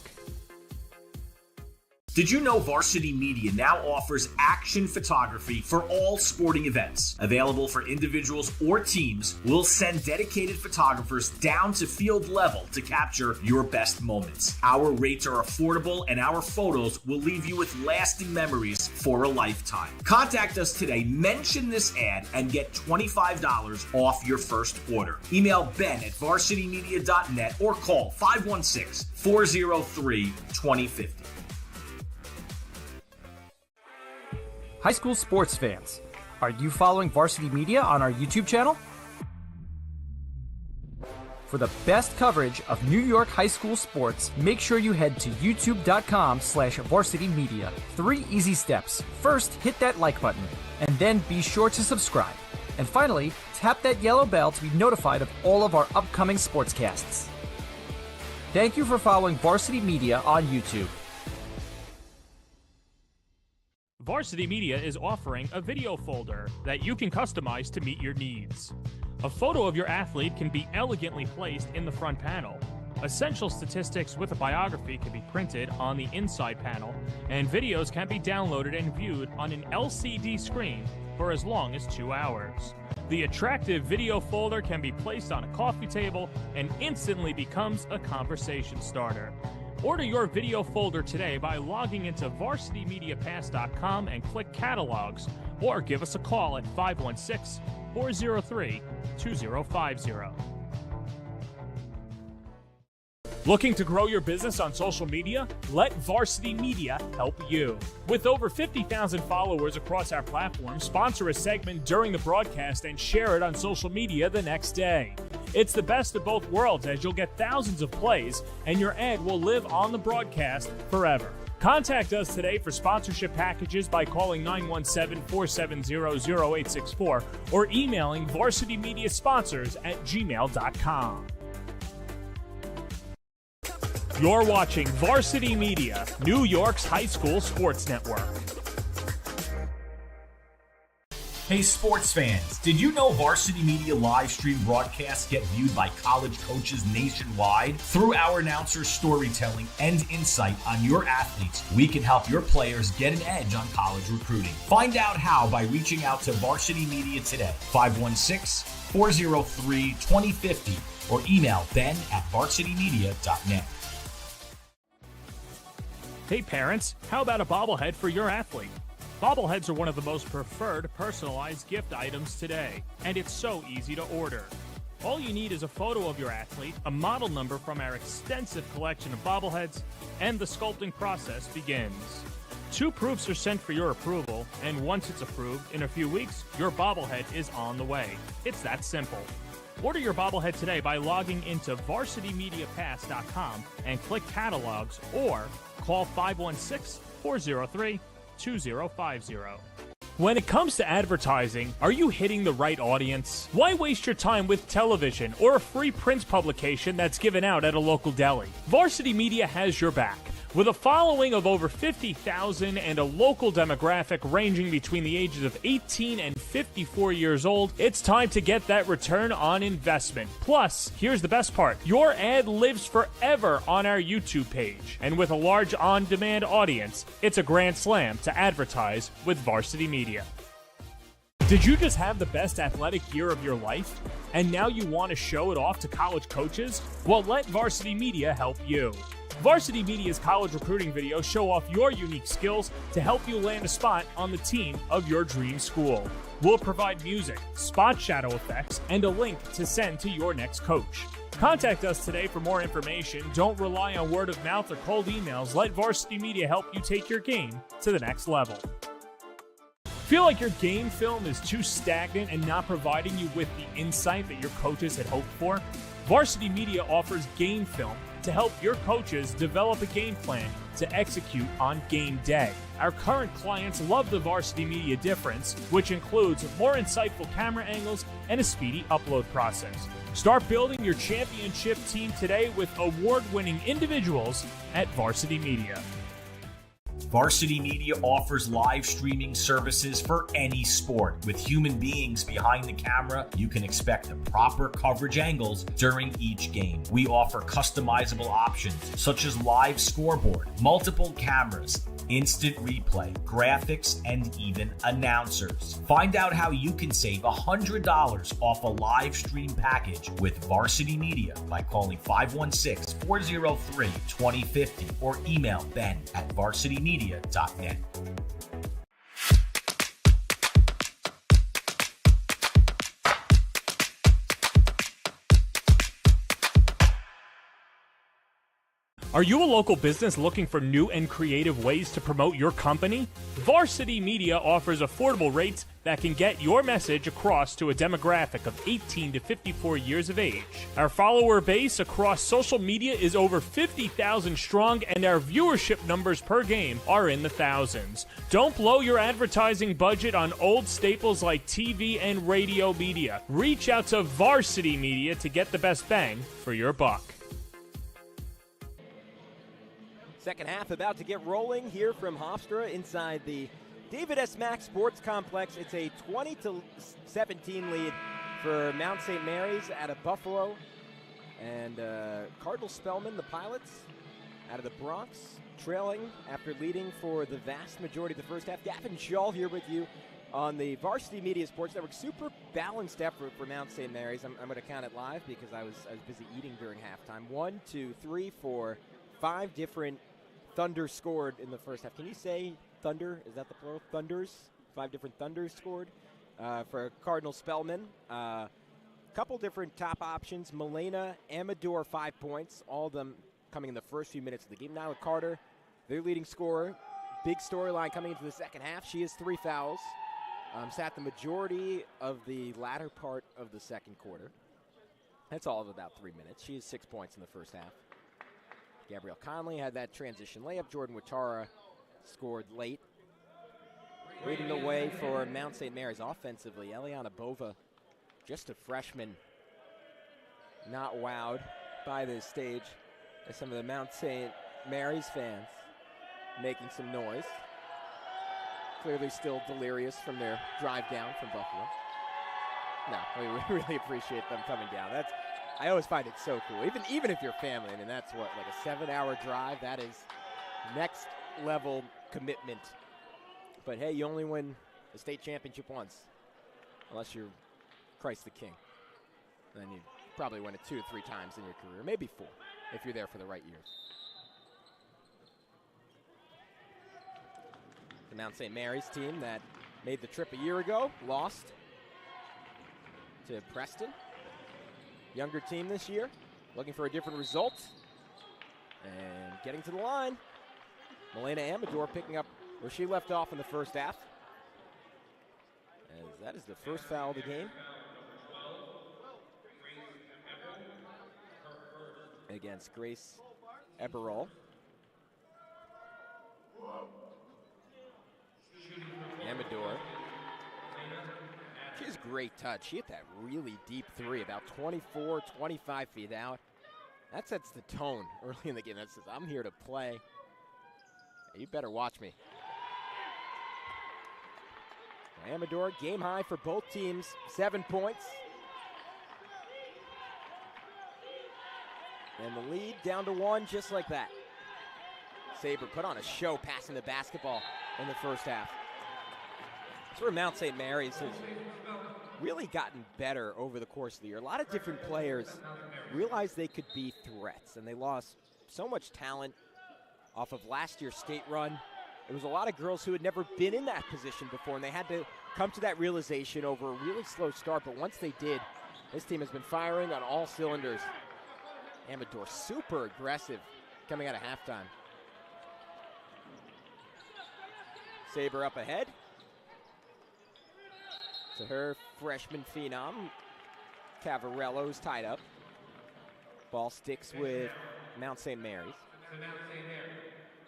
Did you know Varsity Media now offers action photography for all sporting events? Available for individuals or teams, we'll send dedicated photographers down to field level to capture your best moments. Our rates are affordable, and our photos will leave you with lasting memories for a lifetime. Contact us today, mention this ad, and get $25 off your first order. Email ben@varsitymedia.net or call 516-403-2050. High school sports fans, are you following Varsity Media on our YouTube channel? For the best coverage of New York high school sports, make sure you head to youtube.com/varsitymedia. 3 easy steps. First, hit that like button, and then be sure to subscribe. And finally, tap that yellow bell to be notified of all of our upcoming sportscasts. Thank you for following Varsity Media on YouTube. Varsity Media is offering a video folder that you can customize to meet your needs. A photo of your athlete can be elegantly placed in the front panel. Essential statistics with a biography can be printed on the inside panel, and videos can be downloaded and viewed on an LCD screen for as long as 2 hours. The attractive video folder can be placed on a coffee table and instantly becomes a conversation starter. Order your video folder today by logging into varsitymediapass.com and click Catalogs, or give us a call at 516-403-2050. Looking to grow your business on social media? Let Varsity Media help you. With over 50,000 followers across our platform, sponsor a segment during the broadcast and share it on social media the next day. It's the best of both worlds, as you'll get thousands of plays and your ad will live on the broadcast forever. Contact us today for sponsorship packages by calling 917-470-0864 or emailing varsitymediasponsors@gmail.com. You're watching Varsity Media, New York's high school sports network. Hey sports fans, did you know Varsity Media live stream broadcasts get viewed by college coaches nationwide? Through our announcers' storytelling and insight on your athletes, we can help your players get an edge on college recruiting. Find out how by reaching out to Varsity Media today, 516-403-2050, or email ben@varsitymedia.net. Hey parents, how about a bobblehead for your athlete? Bobbleheads are one of the most preferred personalized gift items today, and it's so easy to order. All you need is a photo of your athlete, a model number from our extensive collection of bobbleheads, and the sculpting process begins. 2 proofs are sent for your approval, and once it's approved, in a few weeks, your bobblehead is on the way. It's that simple. Order your bobblehead today by logging into varsitymediapass.com and click catalogs, or call 516-403-2050. When it comes to advertising, are you hitting the right audience? Why waste your time with television or a free print publication that's given out at a local deli? Varsity Media has your back. With a following of over 50,000 and a local demographic ranging between the ages of 18 and 54 years old, it's time to get that return on investment. Plus, here's the best part. Your ad lives forever on our YouTube page. And with a large on-demand audience, it's a grand slam to advertise with Varsity Media. Did you just have the best athletic year of your life? And now you want to show it off to college coaches? Well, let Varsity Media help you. Varsity Media's college recruiting videos show off your unique skills to help you land a spot on the team of your dream school. We'll provide music, spot shadow effects, and a link to send to your next coach. Contact us today for more information. Don't rely on word of mouth or cold emails. Let Varsity Media help you take your game to the next level. Feel like your game film is too stagnant and not providing you with the insight that your coaches had hoped for? Varsity Media offers game film to help your coaches develop a game plan to execute on game day. Our current clients love the Varsity Media difference, which includes more insightful camera angles and a speedy upload process. Start building your championship team today with award-winning individuals at Varsity Media. Varsity Media offers live streaming services for any sport. With human beings behind the camera, you can expect the proper coverage angles during each game. We offer customizable options such as live scoreboard, multiple cameras, instant replay, graphics, and even announcers. Find out how you can save $100 off a live stream package with Varsity Media by calling 516-403-2050 or email ben@varsitymedia.net. Are you a local business looking for new and creative ways to promote your company? Varsity Media offers affordable rates that can get your message across to a demographic of 18 to 54 years of age. Our follower base across social media is over 50,000 strong, and our viewership numbers per game are in the thousands. Don't blow your advertising budget on old staples like TV and radio media. Reach out to Varsity Media to get the best bang for your buck. Second half about to get rolling here from Hofstra inside the David S. Mack Sports Complex. It's a 20-17 lead for Mount St. Mary's out of Buffalo. And Cardinal Spellman, the Pilots, out of the Bronx, trailing after leading for the vast majority of the first half. Gavin Shaw here with you on the Varsity Media Sports Network. Super balanced effort for Mount St. Mary's. I'm going to count it live because I was busy eating during halftime. 1, 2, 3, 4, 5 different Thunder scored in the first half. Can you say Thunder? Is that the plural? Thunders? 5 different Thunders scored for Cardinal Spellman. Couple different top options. Milena, Amador, 5 points. All of them coming in the first few minutes of the game. Nyla Carter, their leading scorer. Big storyline coming into the second half. She has 3 fouls. Sat the majority of the latter part of the second quarter. That's all of about 3 minutes. She has 6 points in the first half. Gabrielle Conley had that transition layup. Jordan Watara scored late. Leading the way for Mount St. Mary's offensively, Eliana Bova, just a freshman, not wowed by this stage as some of the Mount St. Mary's fans making some noise. clearly still delirious from their drive down from Buffalo. No, we really appreciate them coming down. I always find it so cool. Even if you're family, I mean, that's what, like a 7-hour drive. That is next level commitment. But hey, you only win the state championship once, unless you're Christ the King. And then you probably win it 2 to 3 times in your career, maybe 4, if you're there for the right years. The Mount St. Mary's team that made the trip a year ago lost to Preston. Younger team this year, looking for a different result. And getting to the line, Milena Amador picking up where she left off in the first half. As that is the first foul of the game against Grace Eberol. Amador. She has great touch. She hit that really deep 3, about 24, 25 feet out. That sets the tone early in the game. That says, I'm here to play. You better watch me. Amador, game high for both teams, 7 points. And the lead down to 1 just like that. Saber put on a show passing the basketball in the first half. That's where Mount St. Mary's has really gotten better over the course of the year. A lot of different players realized they could be threats, and they lost so much talent off of last year's state run. It was a lot of girls who had never been in that position before, and they had to come to that realization over a really slow start. But once they did, this team has been firing on all cylinders. Amador super aggressive coming out of halftime. Saber up ahead. So her freshman phenom, Cavarello's tied up. Ball sticks with Mount St. Mary's.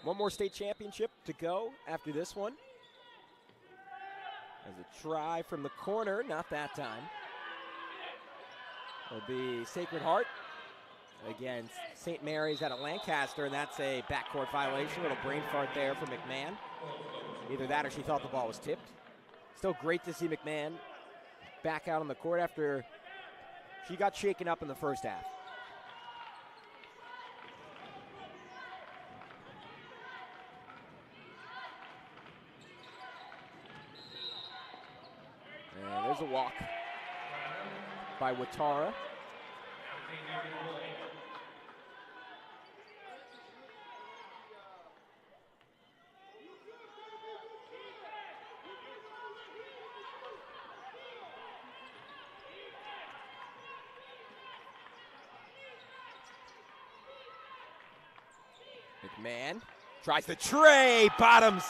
One more state championship to go after this one. As a try from the corner, not that time. It'll be Sacred Heart against St. Mary's out of Lancaster, and that's a backcourt violation. A little brain fart there for McMahon. Either that or she thought the ball was tipped. Still great to see McMahon back out on the court after she got shaken up in the first half. And there's a walk by Watara. McMahon tries the tray, bottoms.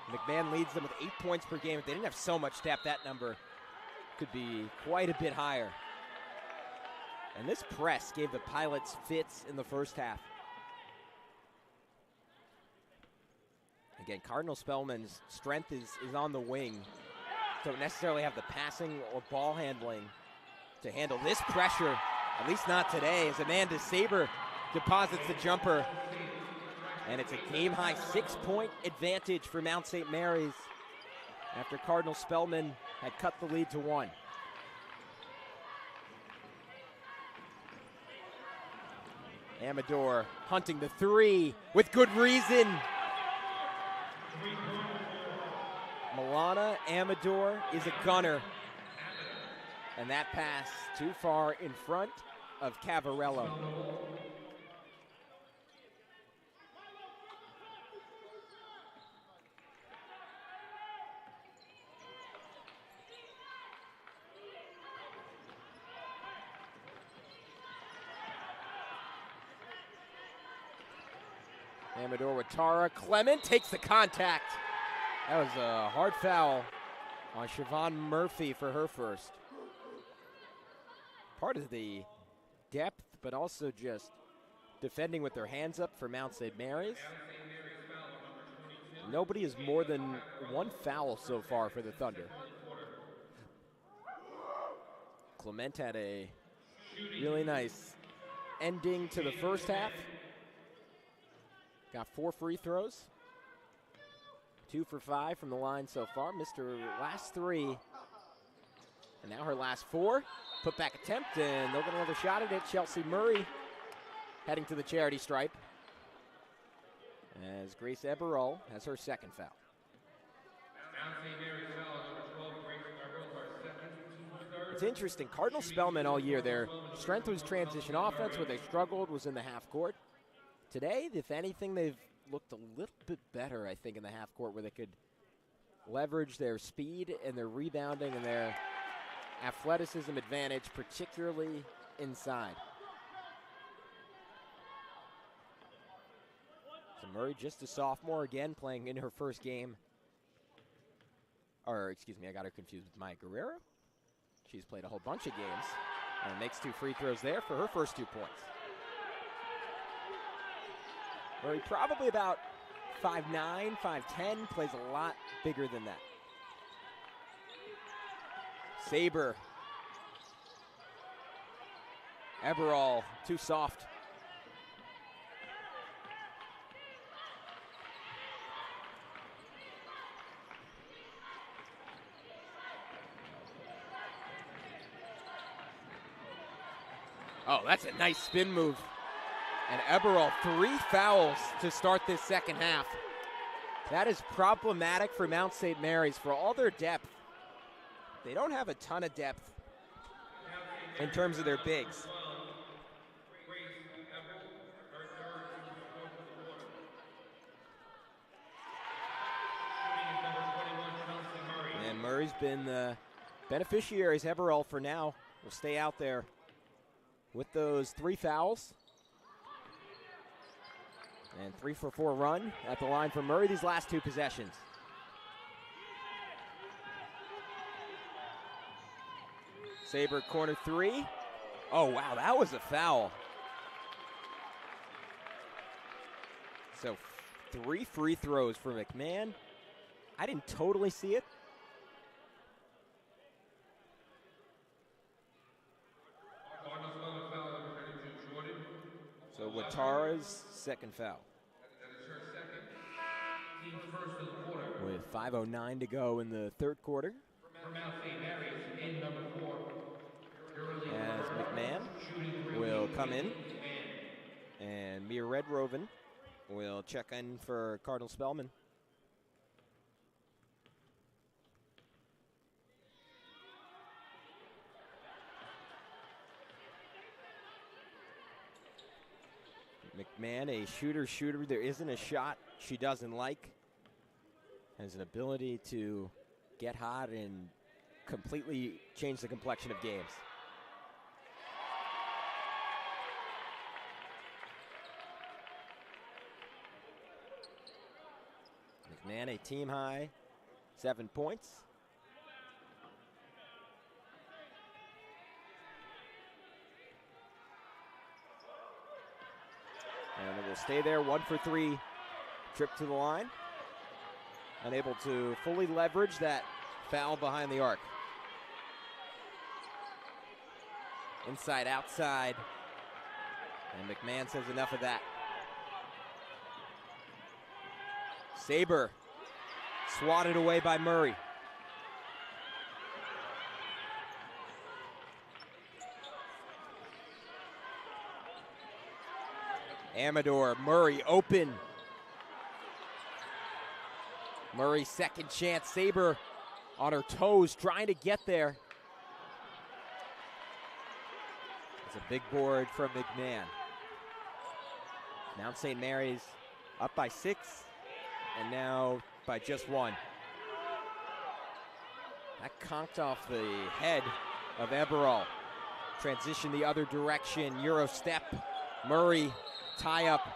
McMahon leads them with 8 points per game. If they didn't have so much depth, that number could be quite a bit higher. And this press gave the Pilots fits in the first half. Again, Cardinal Spellman's strength is on the wing. Don't necessarily have the passing or ball handling to handle this pressure. At least not today, as Amanda Saber deposits the jumper. And it's a game-high 6-point advantage for Mount St. Mary's after Cardinal Spellman had cut the lead to 1. Amador hunting the 3 with good reason. Milana Amador is a gunner. And that pass too far in front of Cavarello. Amador with Tara. Clement takes the contact. That was a hard foul on Siobhan Murphy for her first. Part of the depth, but also just defending with their hands up for Mount St. Mary's. Nobody has more than 1 foul so far for the Thunder. Clement had a really nice ending to the first half. Got 4 free throws. 2 for 5 from the line so far. Missed her last 3. And now her last 4. Put back attempt, and they'll get another shot at it. Chelsea Murray heading to the charity stripe as Grace Eberl has her second foul. It's interesting. Cardinal Spellman all year, their strength was transition offense. Where they struggled was in the half court. Today, if anything, they've looked a little bit better, I think, in the half court, where they could leverage their speed and their rebounding and their athleticism advantage, particularly inside. So Murray, just a sophomore, again playing in her first game. Or, excuse me, I got her confused with Maya Guerrero. She's played a whole bunch of games and makes 2 free throws there for her first 2 points. Murray probably about 5'9", 5'10", plays a lot bigger than that. Saber. Eberl, too soft. Oh, that's a nice spin move. And Eberl, 3 fouls to start this second half. That is problematic for Mount St. Mary's. For all their depth, they don't have a ton of depth in terms of their bigs. And Murray's been the beneficiaries. Eberl, for now, will stay out there with those 3 fouls. And 3 for 4 run at the line for Murray these last 2 possessions. Saber, corner 3. Oh, wow, that was a foul. So 3 free throws for McMahon. I didn't totally see it. So Watara's second foul. With 5:09 to go in the third quarter. As McMahon will come in. And Mia Redroven will check in for Cardinal Spellman. McMahon, a shooter. There isn't a shot she doesn't like. Has an ability to get hot and completely change the complexion of games. McMahon, a team high 7 points. And it will stay there, 1 for 3 trip to the line. Unable to fully leverage that foul behind the arc. Inside, outside. And McMahon says enough of that. Saber swatted away by Murray. Amador, Murray open. Murray second chance. Saber on her toes trying to get there. It's a big board from McMahon. Mount St. Mary's up by 6 and now by just 1. That conked off the head of Eberl. Transition the other direction. Euro step. Murray tie up.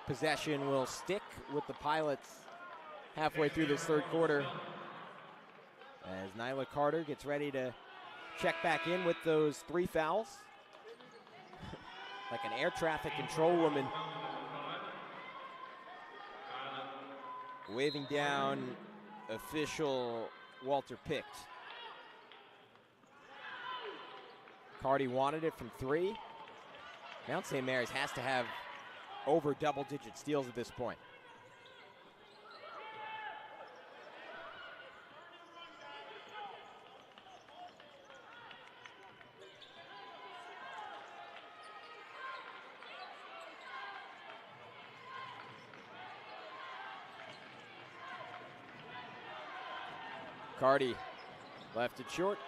Possession will stick with the Pilots halfway through this third quarter. As Nyla Carter gets ready to check back in with those 3 fouls. Like an air traffic control woman. Waving down official Walter Picht. Cardi wanted it from 3. Mount St. Mary's has to have over double-digit steals at this point. Cardi left it short.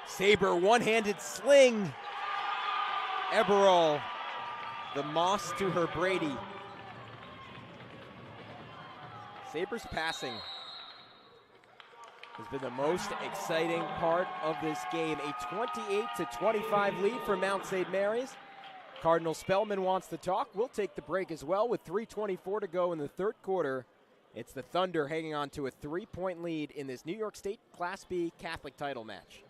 Saber one-handed sling. Eberle, the Moss to her Brady. Saber's passing has been the most exciting part of this game. A 28-25 lead for Mount St. Mary's. Cardinal Spellman wants to talk. We'll take the break as well with 3:24 to go in the third quarter. It's the Thunder hanging on to a 3-point lead in this New York State Class B Catholic title match.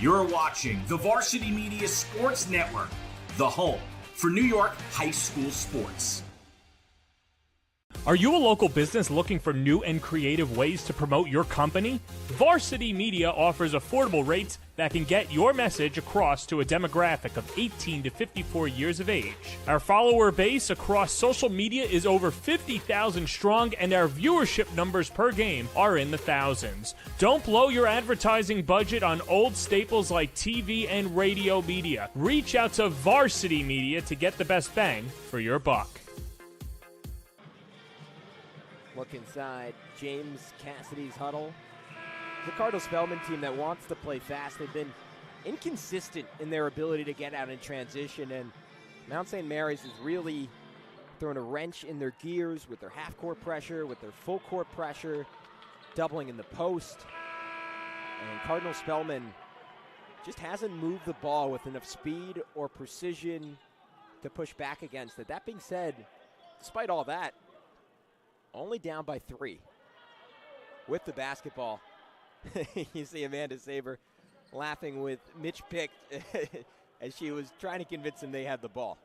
You're watching the Varsity Media Sports Network, the home for New York high school sports. Are you a local business looking for new and creative ways to promote your company? Varsity Media offers affordable rates that can get your message across to a demographic of 18 to 54 years of age. Our follower base across social media is over 50,000 strong, and our viewership numbers per game are in the thousands. Don't blow your advertising budget on old staples like TV and radio media. Reach out to Varsity Media to get the best bang for your buck. Look inside James Cassidy's huddle. The Cardinal Spellman team that wants to play fast. They've been inconsistent in their ability to get out in transition, and Mount St. Mary's has really thrown a wrench in their gears with their half-court pressure, with their full-court pressure, doubling in the post. And Cardinal Spellman just hasn't moved the ball with enough speed or precision to push back against it. That being said, despite all that, only down by 3 with the basketball. You see Amanda Saber laughing with Mitch Pick as she was trying to convince him they had the ball.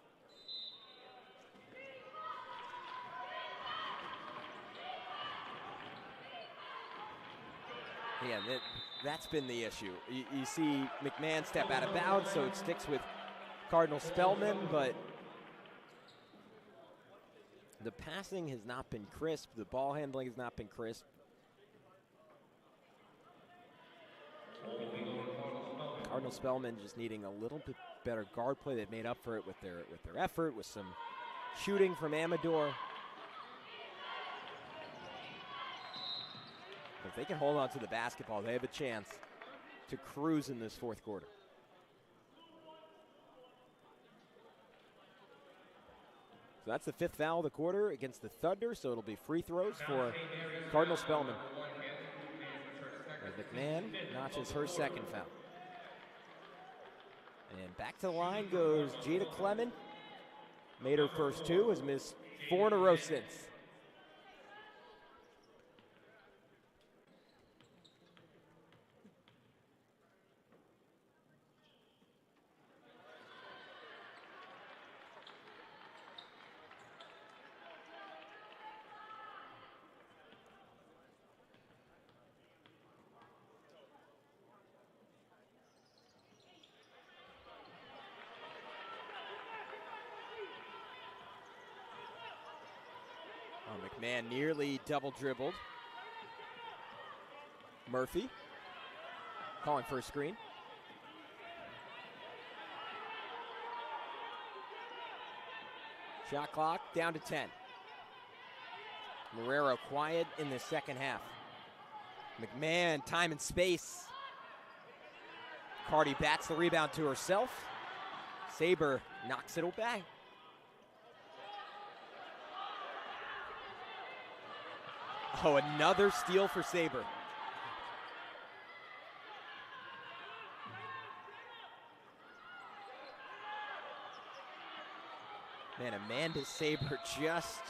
Yeah, that's been the issue. You see McMahon step out of bounds, so it sticks with Cardinal Spellman, but the passing has not been crisp. The ball handling has not been crisp. Cardinal Spellman just needing a little bit better guard play. They've made up for it with their effort, with some shooting from Amador. If they can hold on to the basketball, they have a chance to cruise in this fourth quarter. So that's the 5th foul of the quarter against the Thunder, so it'll be free throws for Cardinal Spellman. As McMahon notches her 2nd foul. And back to the line goes Jada Clement. Made her first 2, has missed 4 in a row since. McMahon nearly double dribbled. Murphy calling for a screen. Shot clock down to 10. Marrero quiet in the second half. McMahon, time and space. Cardi bats the rebound to herself. Saber knocks it away. Oh, another steal for Saber. Man, Amanda Saber, just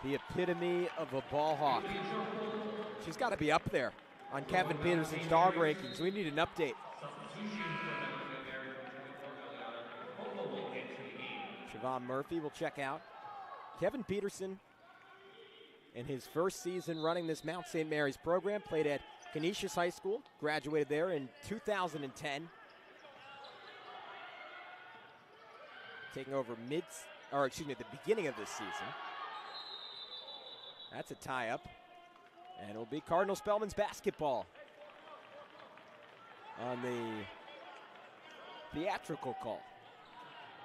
the epitome of a ball hawk. She's got to be up there on Kevin Peterson's dog rankings. We need an update. Siobhan Murphy will check out. Kevin Peterson, in his first season running this Mount St. Mary's program, played at Canisius High School, graduated there in 2010. taking over the beginning of this season. That's a tie-up. And it'll be Cardinal Spellman's basketball on the theatrical call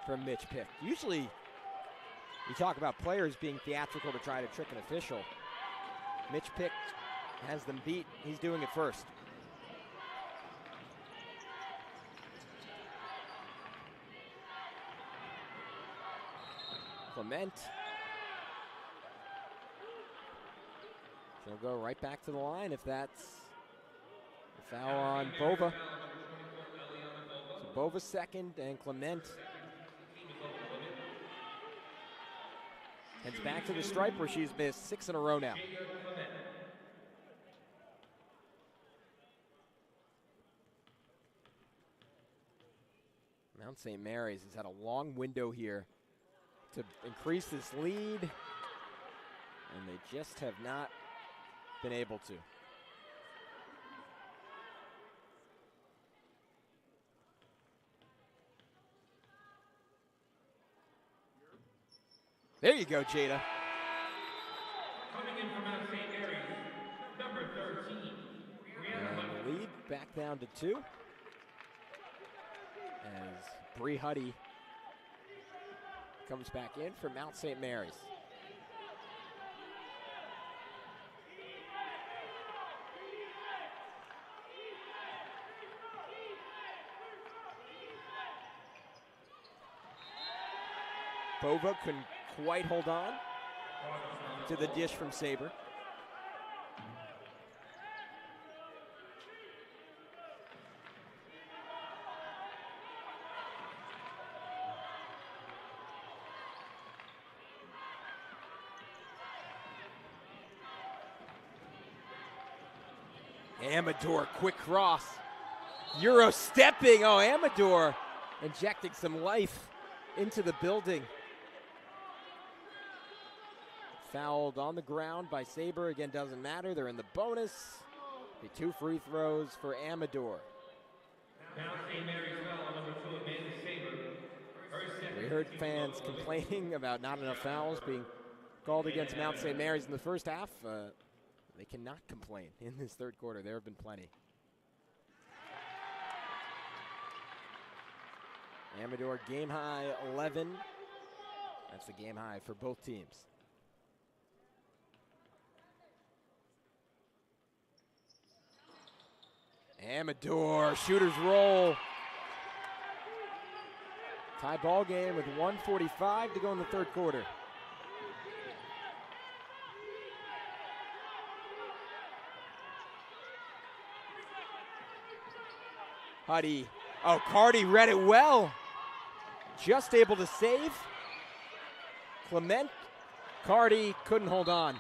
from Mitch Pick. Usually, you talk about players being theatrical to try to trick an official. Mitch Pick has them beat. He's doing it first. Clement. She'll go right back to the line if that's a foul on Bova. So Bova's second, and Clement heads back to the stripe where she's missed 6 in a row now. Mount St. Mary's has had a long window here to increase this lead, and they just have not been able to. There you go, Jada. Coming in from Mount St. Mary's, number 13. And the lead back down to 2. As Bree Huddy comes back in for Mount St. Mary's. Bova couldn't quite hold on to the dish from Saber. Amador, quick cross. Euro stepping. Oh, Amador injecting some life into the building. Fouled on the ground by Saber. Again, doesn't matter. They're in the bonus. The 2 free throws for Amador. We heard fans complaining about not enough fouls being called against Mount St. Mary's in the first half. They cannot complain in this third quarter. There have been plenty. Amador game high 11. That's the game high for both teams. Amador, shooter's roll. Tie ball game with 1:45 to go in the third quarter. Huddy. Oh, Cardi read it well. Just able to save. Clement. Cardi couldn't hold on.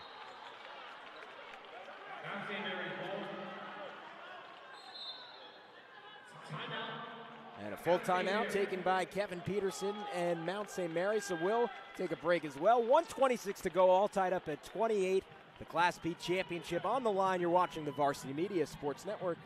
And a full timeout taken by Kevin Peterson and Mount St. Mary's, so we'll take a break as well. 1:26 to go, all tied up at 28. The Class B championship on the line. You're watching the Varsity Media Sports Network.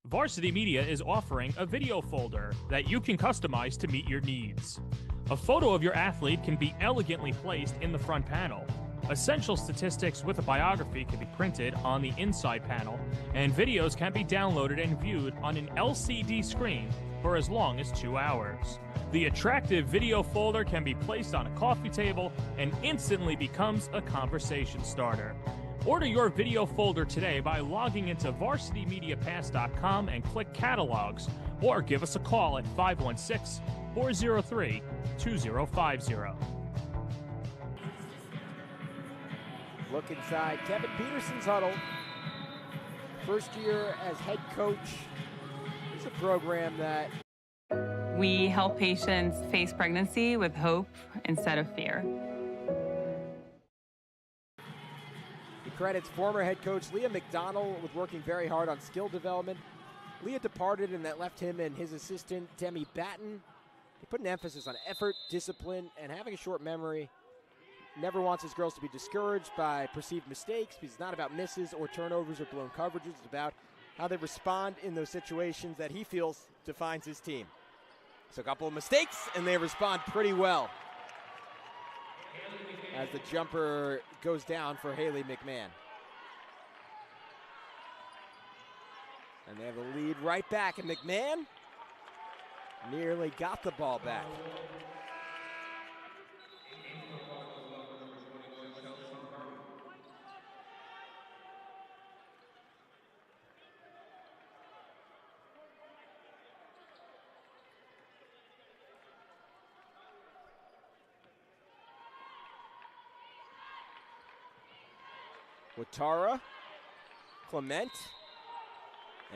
Varsity Media is offering a video folder that you can customize to meet your needs. A photo of your athlete can be elegantly placed in the front panel. Essential statistics with a biography can be printed on the inside panel, and videos can be downloaded and viewed on an LCD screen for as long as 2 hours. The attractive video folder can be placed on a coffee table and instantly becomes a conversation starter. Order your video folder today by logging into varsitymediapass.com and click Catalogs, or give us a call at 516-403-2050. Look inside Kevin Peterson's huddle. First year as head coach. It's a program that we help patients face pregnancy with hope instead of fear. He credits former head coach Leah McDonald with working very hard on skill development. Leah departed, and that left him and his assistant, Demi Batten. He put an emphasis on effort, discipline, and having a short memory. Never wants his girls to be discouraged by perceived mistakes, because it's not about misses or turnovers or blown coverages. It's about how they respond in those situations that he feels defines his team. So a couple of mistakes, and they respond pretty well as the jumper goes down for Haley McMahon. And they have the lead right back, and McMahon nearly got the ball back. Watara, Clement,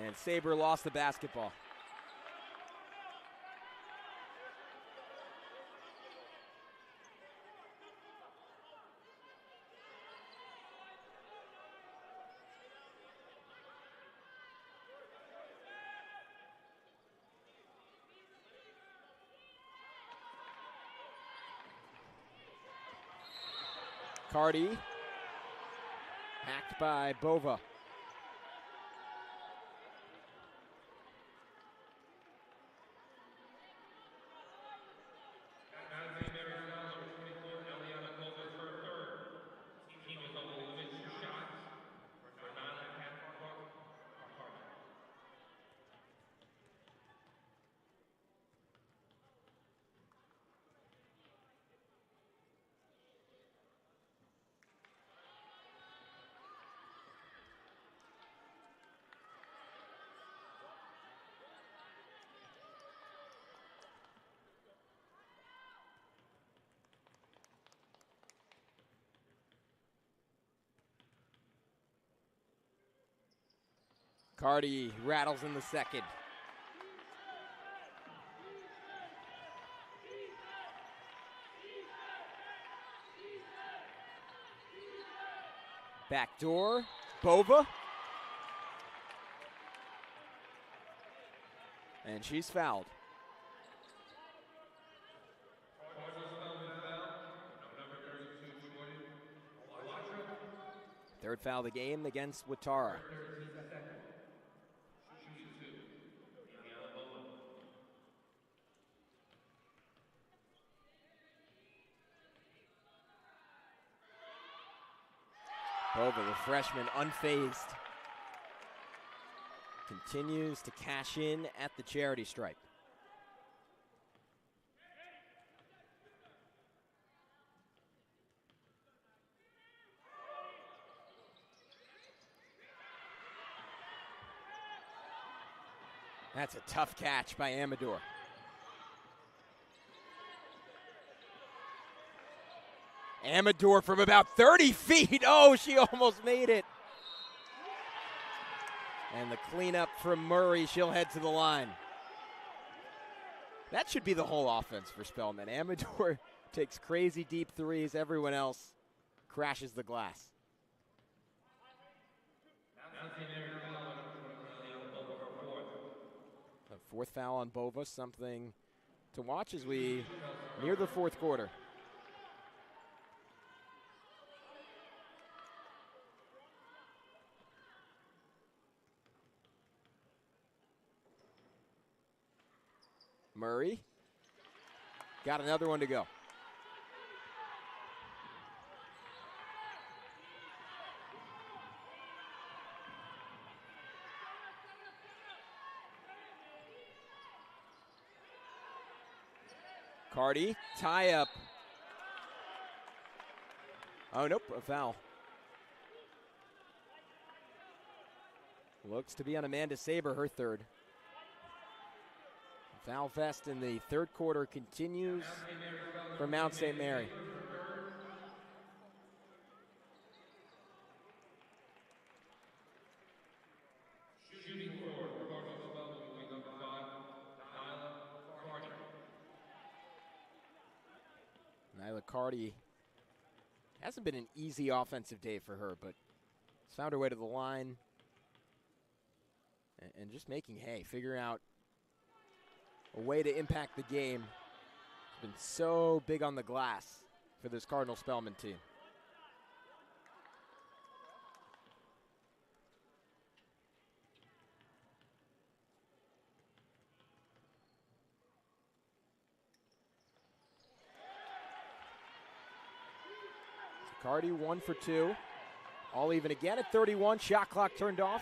and Saber lost the basketball. Cardi, hacked by Bova. Cardi rattles in the second. Backdoor, Bova. And she's fouled. Third foul of the game against Watara. Bova, the freshman, unfazed, continues to cash in at the charity stripe. That's a tough catch by Amador. Amador from about 30 feet. Oh, she almost made it. And the cleanup from Murray. She'll head to the line. That should be the whole offense for Spellman. Amador takes crazy deep threes. Everyone else crashes the glass. A fourth foul on Bova. Something to watch as we near the fourth quarter. Murray got another one to go. Cardi, tie up. Oh, nope, a foul. Looks to be on Amanda Saber, her third. Foul fest in the third quarter continues for Mount St. Mary. Nyla Cardi hasn't been an easy offensive day for her, but has found her way to the line and just making hay, figuring out a way to impact the game. It's been so big on the glass for this Cardinal Spellman team. Cardi 1 for 2. All even again at 31. Shot clock turned off.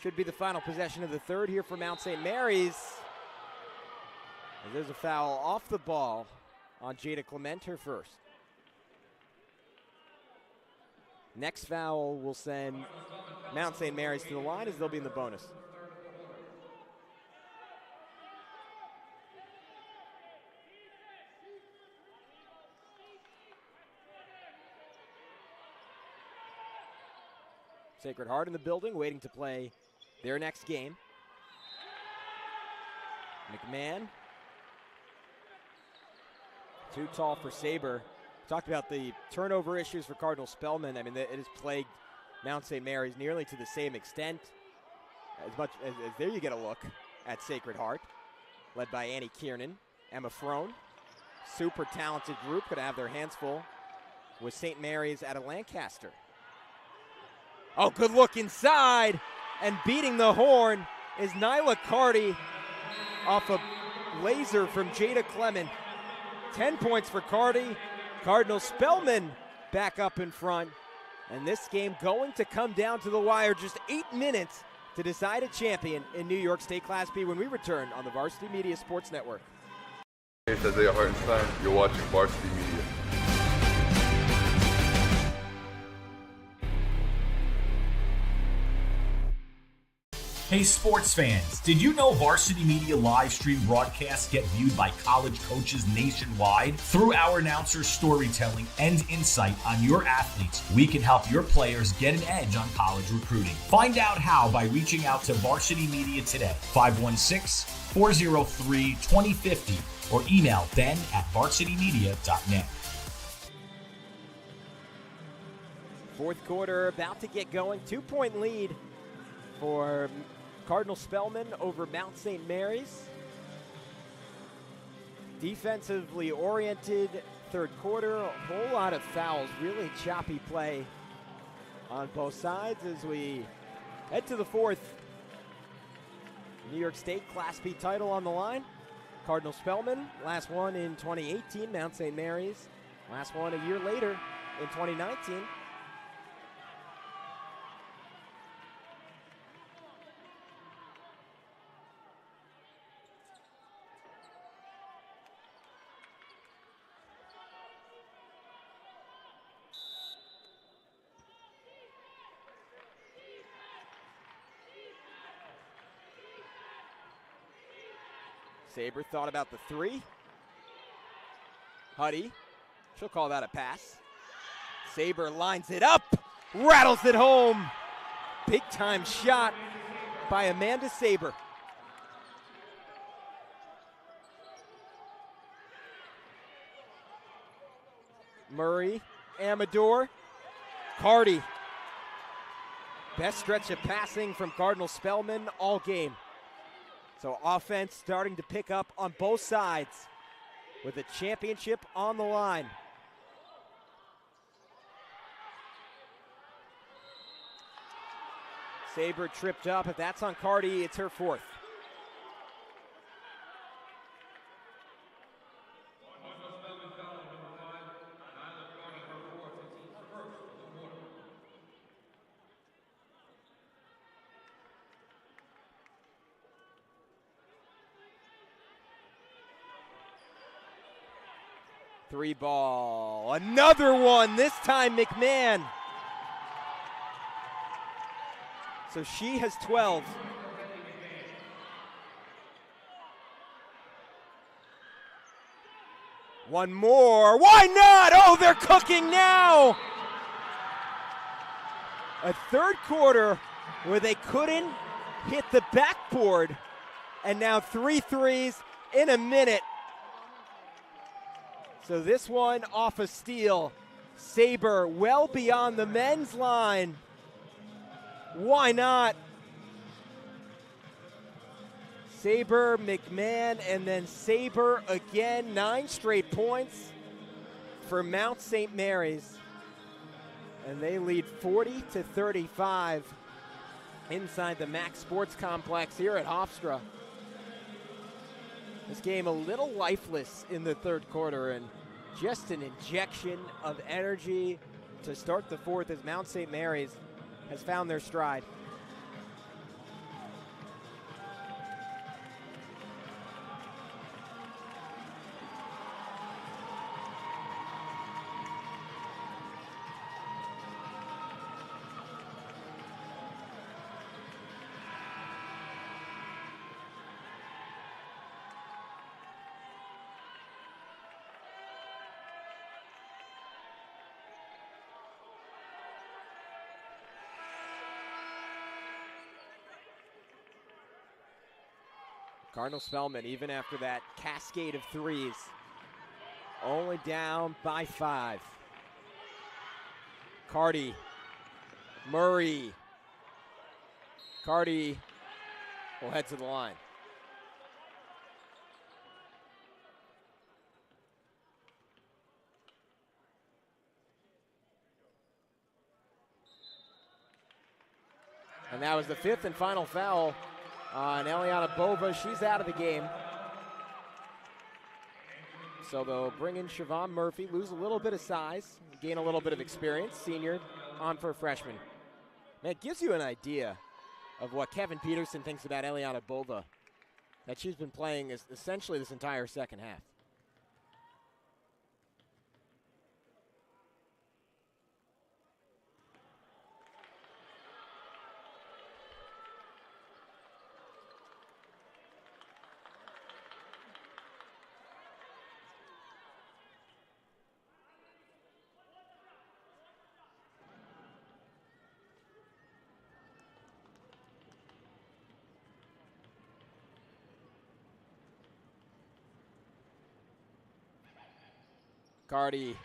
Should be the final possession of the third here for Mount St. Mary's. And there's a foul off the ball on Jada Clement, her first. Next foul will send Mount St. Mary's to the line as they'll be in the bonus. Sacred Heart in the building, waiting to play their next game. McMahon. Too tall for Saber. Talked about the turnover issues for Cardinal Spellman. I mean, it has plagued Mount St. Mary's nearly to the same extent. As much as there you get a look at Sacred Heart, led by Annie Kiernan, Emma Frone. Super talented group, going to have their hands full with St. Mary's out of Lancaster. Oh, good look inside, and beating the horn is Nyla Cardi off a laser from Jada Clement. 10 points for Cardi. Cardinal Spellman back up in front. And this game going to come down to the wire. Just 8 minutes to decide a champion in New York State Class B when we return on the Varsity Media Sports Network. Hey, it's Isaiah Hartenstein. You're watching Varsity Media. Hey sports fans, did you know Varsity Media live stream broadcasts get viewed by college coaches nationwide? Through our announcers' storytelling and insight on your athletes, we can help your players get an edge on college recruiting. Find out how by reaching out to Varsity Media today, 516-403-2050, or email ben@varsitymedia.net. Fourth quarter about to get going. 2-point lead for Cardinal Spellman over Mount St. Mary's. Defensively oriented third quarter, a whole lot of fouls, really choppy play on both sides as we head to the fourth. New York State Class B title on the line. Cardinal Spellman, last one in 2018, Mount St. Mary's, last one a year later in 2019. Saber thought about the three. Huddy, she'll call that a pass. Saber lines it up, rattles it home. Big time shot by Amanda Saber. Murray, Amador, Cardi. Best stretch of passing from Cardinal Spellman all game. So offense starting to pick up on both sides with a championship on the line. Saber tripped up. If that's on Cardi, it's her fourth. Three ball, another one, this time McMahon. So she has 12. One more, why not? Oh, they're cooking now. A third quarter where they couldn't hit the backboard, and now 3 threes in a minute. So this one off a steal. Saber well beyond the men's line. Why not? Saber, McMahon, and then Saber again. 9 straight points for Mount St. Mary's. And they lead 40-35 inside the Max Sports Complex here at Hofstra. This game a little lifeless in the third quarter, and just an injection of energy to start the fourth as Mount St. Mary's has found their stride. Cardinal Spellman, even after that cascade of threes, only down by 5. Carty, Murray. Carty will head to the line. And that was the 5th and final foul on Eliana Bova. She's out of the game. So they'll bring in Siobhan Murphy, lose a little bit of size, gain a little bit of experience. Senior on for a freshman. Man, it gives you an idea of what Kevin Peterson thinks about Eliana Bova, that she's been playing essentially this entire second half. Carty,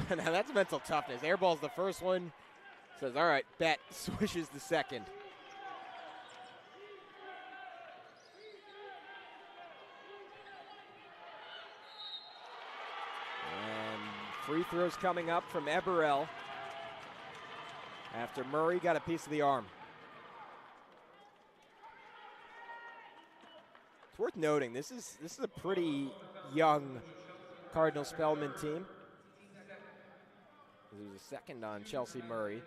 now that's mental toughness. Airball's the first one. Says, all right, bet. Swishes the second. And free throws coming up from Eberle after Murray got a piece of the arm. It's worth noting, this is a pretty young Cardinal Spellman team. There's a second on Chelsea Murray.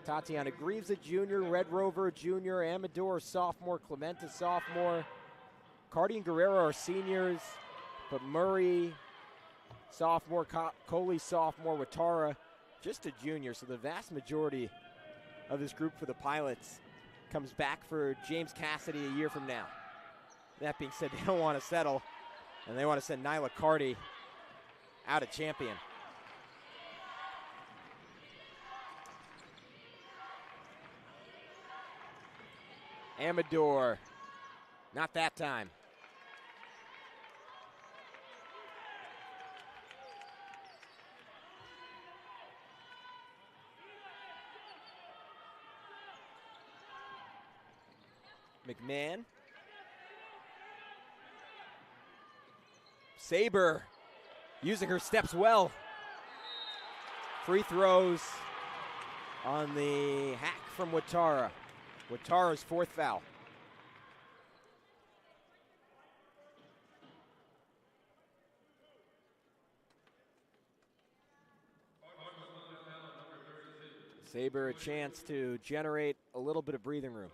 Tatiana Greaves, a junior. Red Rover, junior. Amador, sophomore. Clementa, sophomore. Carty and Guerrero are seniors. But Murray, sophomore. Coley, sophomore. Watara, just a junior. So the vast majority of this group for the Pilots comes back for James Cassidy a year from now. That being said, they don't want to settle, and they want to send Nyla Carty out a champion. Amador, not that time. McMahon. Saber using her steps well. Free throws on the hack from Watara. Watara's 4th foul. Saber a chance to generate a little bit of breathing room.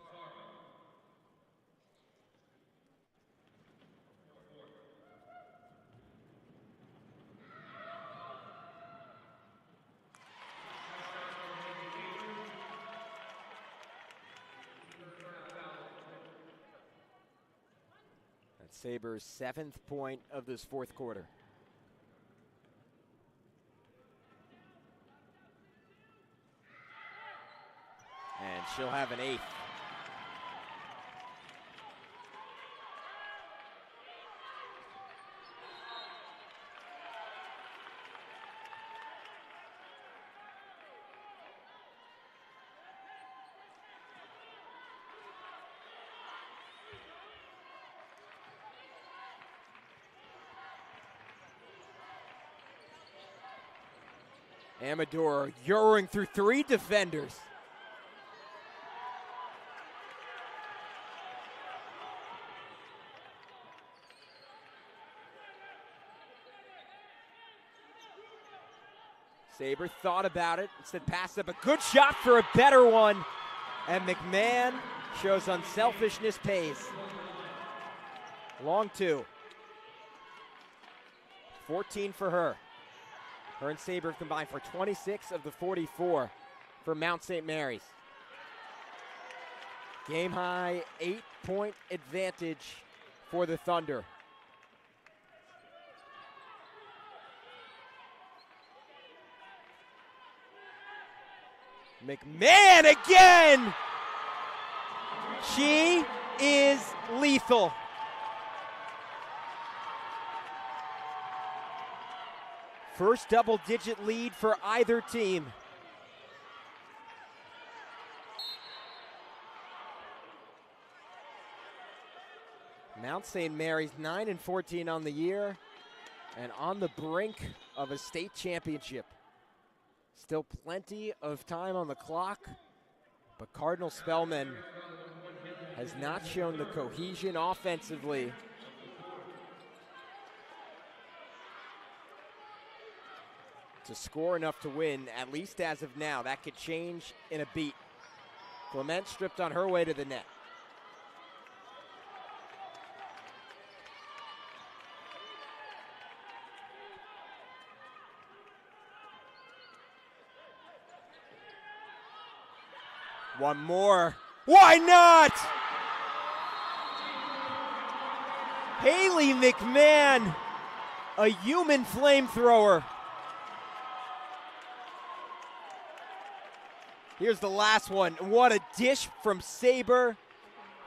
Saber's 7th point of this 4th quarter. And she'll have an 8th. Amador yoring through 3 defenders. Saber thought about it, instead passed up a good shot for a better one. And McMahon shows unselfishness pays. Long two. 14 for her. Her and Saber have combined for 26 of the 44 for Mount St. Mary's. Game high 8-point advantage for the Thunder. McMahon again! She is lethal. First double-digit lead for either team. Mount St. Mary's 9-14 on the year and on the brink of a state championship. Still plenty of time on the clock, but Cardinal Spellman has not shown the cohesion offensively to score enough to win, at least as of now. That could change in a beat. Clement stripped on her way to the net. One more. Why not? Haley McMahon, a human flamethrower. Here's the last one. What a dish from Saber.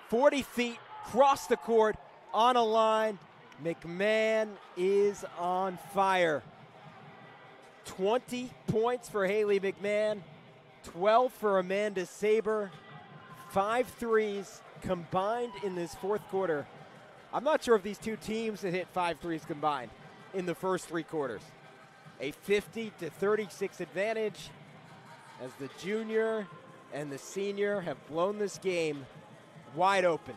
40 feet, cross the court, on a line. McMahon is on fire. 20 points for Haley McMahon. 12 for Amanda Saber. 5 threes combined in this fourth quarter. I'm not sure if these two teams had hit 5 threes combined in the first 3 quarters. A 50-36 advantage as the junior and the senior have blown this game wide open.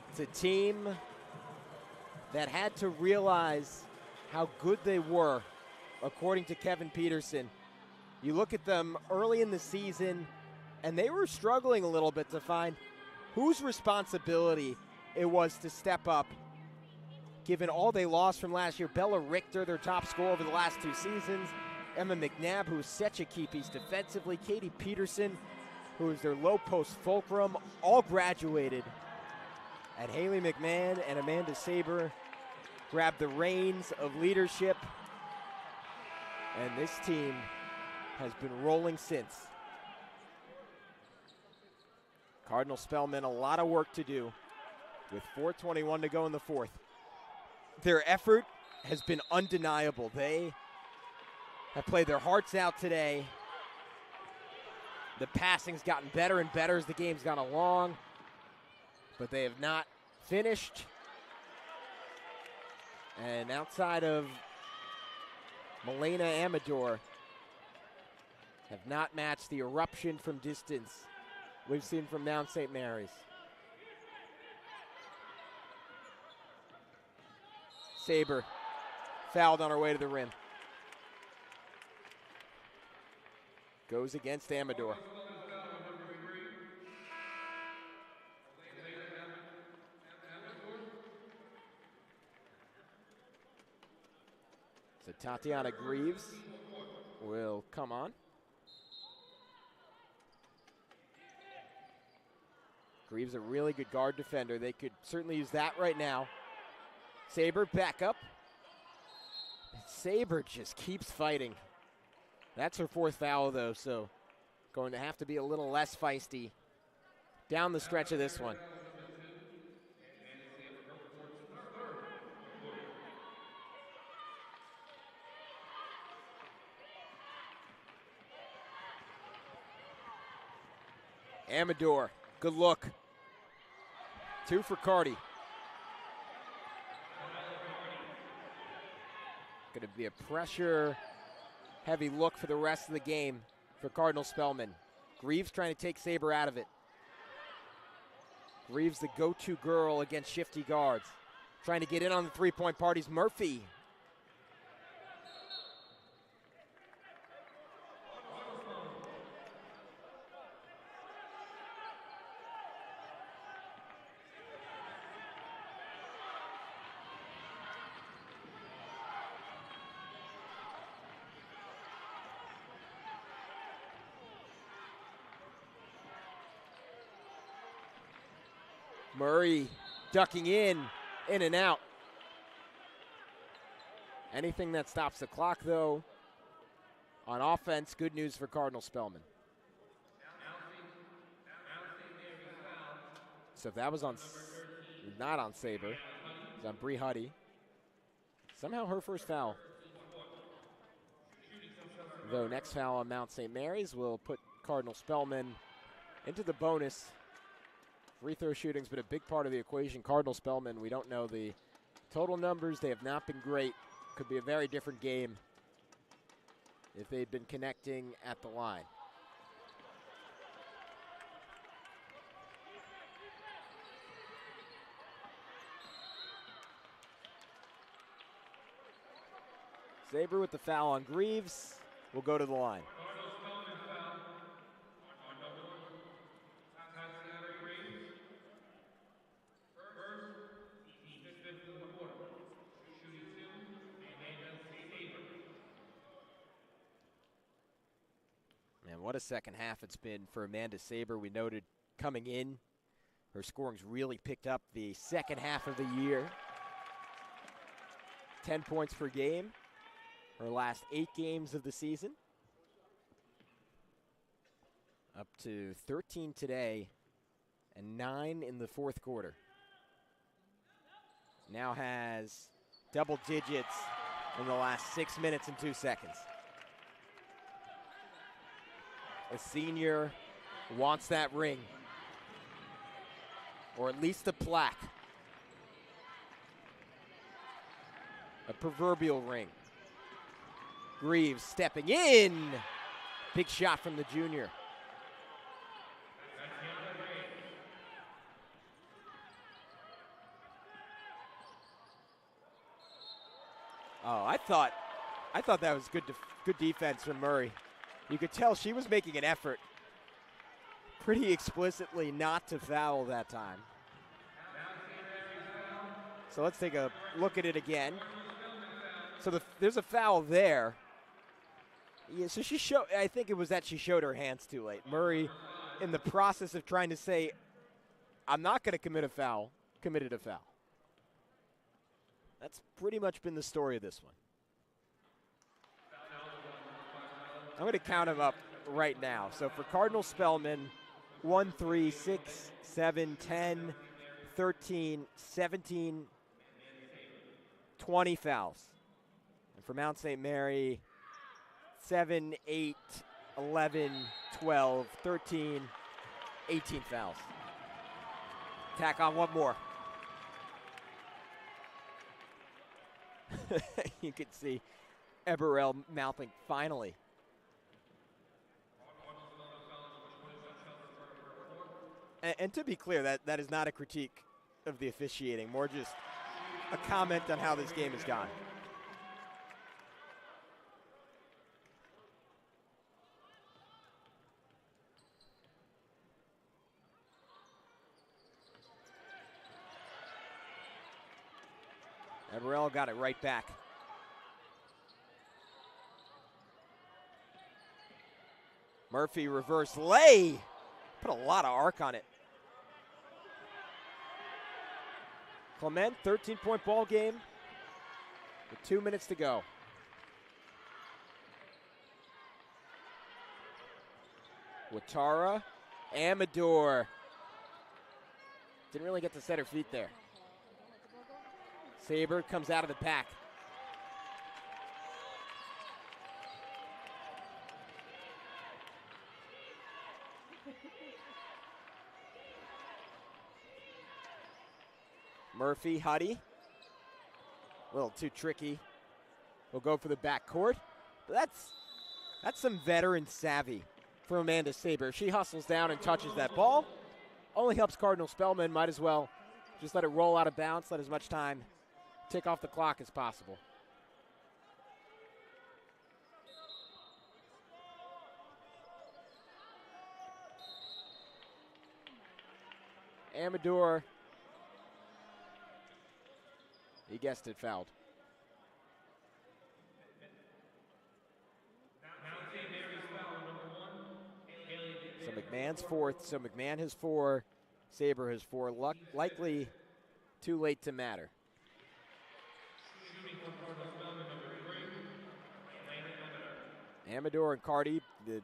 It's a team that had to realize how good they were, according to Kevin Peterson. You look at them early in the season, and they were struggling a little bit to find whose responsibility it was to step up, given all they lost from last year. Bella Richter, their top scorer over the last 2 seasons. Emma McNabb, who is such a key piece defensively. Katie Peterson, who is their low post fulcrum, all graduated. And Haley McMahon and Amanda Saber grabbed the reins of leadership. And this team has been rolling since. Cardinal Spellman, a lot of work to do with 4:21 to go in the fourth. Their effort has been undeniable. They have played their hearts out today. The passing's gotten better and better as the game's gone along, but they have not finished. And outside of Milena Amador, have not matched the eruption from distance we've seen from Mount St. Mary's. Saber fouled on her way to the rim. Goes against Amador. So Tatiana Greaves will come on. Greaves a really good guard defender. They could certainly use that right now. Saber back up. Saber just keeps fighting. That's her 4th foul, though, so going to have to be a little less feisty down the stretch of this one. Amador, good look. 2 for Cardi. Going to be a pressure-heavy look for the rest of the game for Cardinal Spellman. Greaves trying to take Saber out of it. Greaves the go-to girl against shifty guards. Trying to get in on the three-point parties. Murphy Murray ducking in and out. Anything that stops the clock, though, on offense, good news for Cardinal Spellman. So if that was not on Saber, it was on Bree Huddy. Somehow her first foul. Though next foul on Mount St. Mary's will put Cardinal Spellman into the bonus. Free throw shooting's been a big part of the equation. Cardinal Spellman, we don't know the total numbers. They have not been great. Could be a very different game if they'd been connecting at the line. Saber with the foul on Greaves will go to the line. Man, what a second half it's been for Amanda Saber. We noted coming in, her scoring's really picked up the second half of the year. 10 points per game. Her last 8 games of the season. Up to 13 today and 9 in the fourth quarter. Now has double digits in the last 6 minutes and 2 seconds. A senior wants that ring, or at least a plaque. A proverbial ring. Greaves stepping in. Big shot from the junior. Oh, I thought that was good defense from Murray. You could tell she was making an effort pretty explicitly not to foul that time. So let's take a look at it again. So there's a foul there. Yeah, so I think it was that she showed her hands too late. Murray, in the process of trying to say, I'm not going to commit a foul, committed a foul. That's pretty much been the story of this one. I'm going to count them up right now. So for Cardinal Spellman, 1, 3, 6, 7, 10, 13, 17, 20 fouls. And for Mount St. Mary, 7, 8, 11, 12, 13, 18 fouls. Tack on one more. You can see Eberell mouthing, finally. And to be clear, that is not a critique of the officiating, more just a comment on how this game has gone. Eberell got it right back. Murphy reverse lay. Put a lot of arc on it. Clement, 13-point ball game with 2 minutes to go. Watara, Amador. Didn't really get to set her feet there. Saber comes out of the pack. Murphy, Huddy. A little too tricky. We'll go for the backcourt. But that's some veteran savvy from Amanda Saber. She hustles down and touches that ball. Only helps Cardinal Spellman. Might as well just let it roll out of bounds, let as much time tick off the clock as possible. Amador, he guessed it, fouled. So McMahon's fourth, so McMahon has 4, Saber has 4, likely too late to matter. Amador and Cardi, the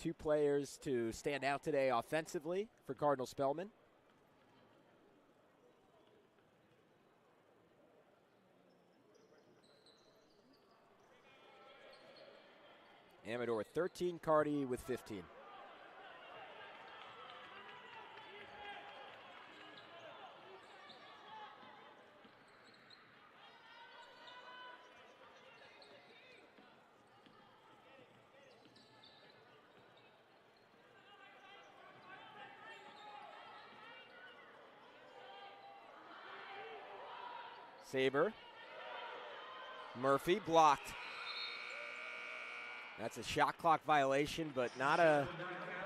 2 players to stand out today offensively for Cardinal Spellman. Amador 13, Cardi with 15. Saber. Murphy blocked. That's a shot clock violation, but not a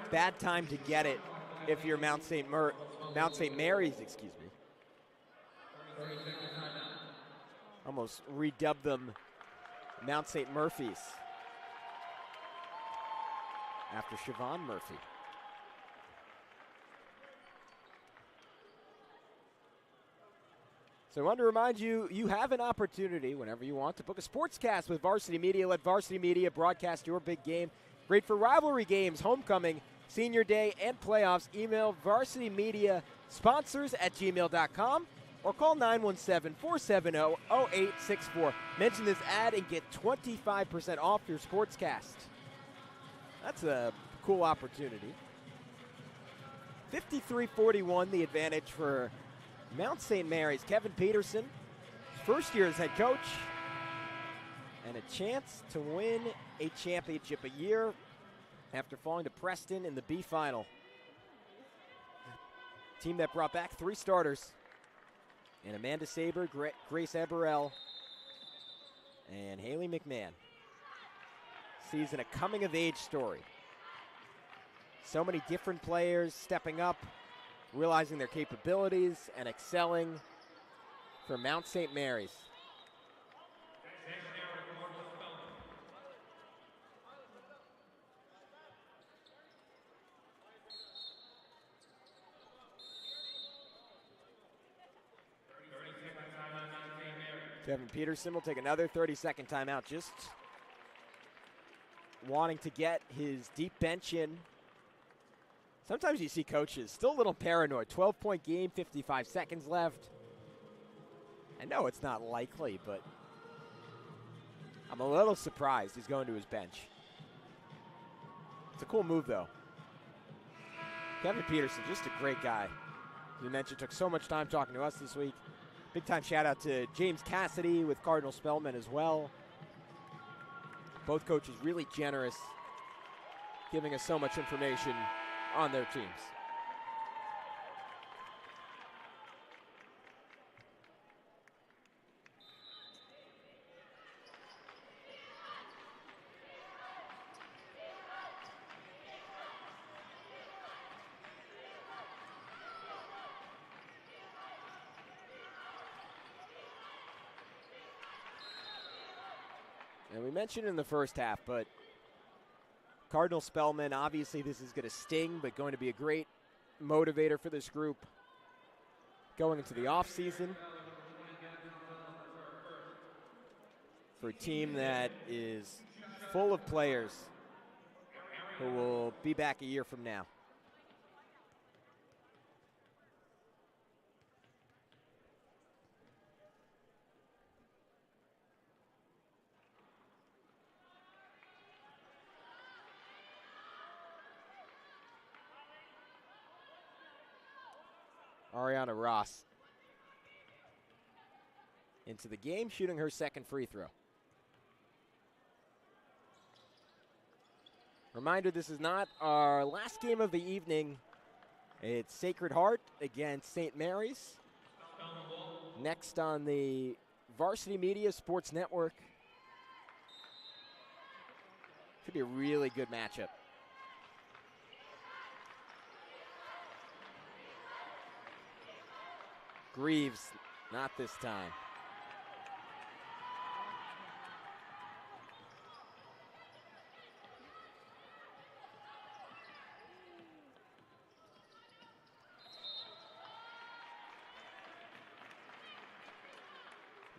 bad time to get it if you're Mount St. Mary's, excuse me. Almost redubbed them Mount St. Murphy's after Siobhan Murphy. So I want to remind you, you have an opportunity whenever you want to book a sportscast with Varsity Media. Let Varsity Media broadcast your big game. Great for rivalry games, homecoming, senior day, and playoffs. Email varsitymedia_sponsors@gmail.com or call 917-470-0864. Mention this ad and get 25% off your sportscast. That's a cool opportunity. 53-41, the advantage for Mount St. Mary's. Kevin Peterson, first year as head coach, and a chance to win a championship a year after falling to Preston in the B final. Team that brought back 3 starters, and Amanda Saber, Grace Eberell, and Haley McMahon. Season a coming-of-age story. So many different players stepping up, realizing their capabilities and excelling for Mount St. Mary's. Kevin Peterson will take another 30-second timeout, just wanting to get his deep bench in. Sometimes you see coaches still a little paranoid. 12-point game, 55 seconds left. I know it's not likely, but I'm a little surprised he's going to his bench. It's a cool move, though. Kevin Peterson, just a great guy. As we mentioned, took so much time talking to us this week. Big-time shout-out to James Cassidy with Cardinal Spellman as well. Both coaches really generous, giving us so much information on their teams. And we mentioned in the first half, but Cardinal Spellman, obviously this is going to sting, but going to be a great motivator for this group going into the offseason. For a team that is full of players who will be back a year from now. Ariana Ross into the game, shooting her second free throw. Reminder, this is not our last game of the evening. It's Sacred Heart against St. Mary's. Next on the Varsity Media Sports Network. Should be a really good matchup. Greaves, not this time.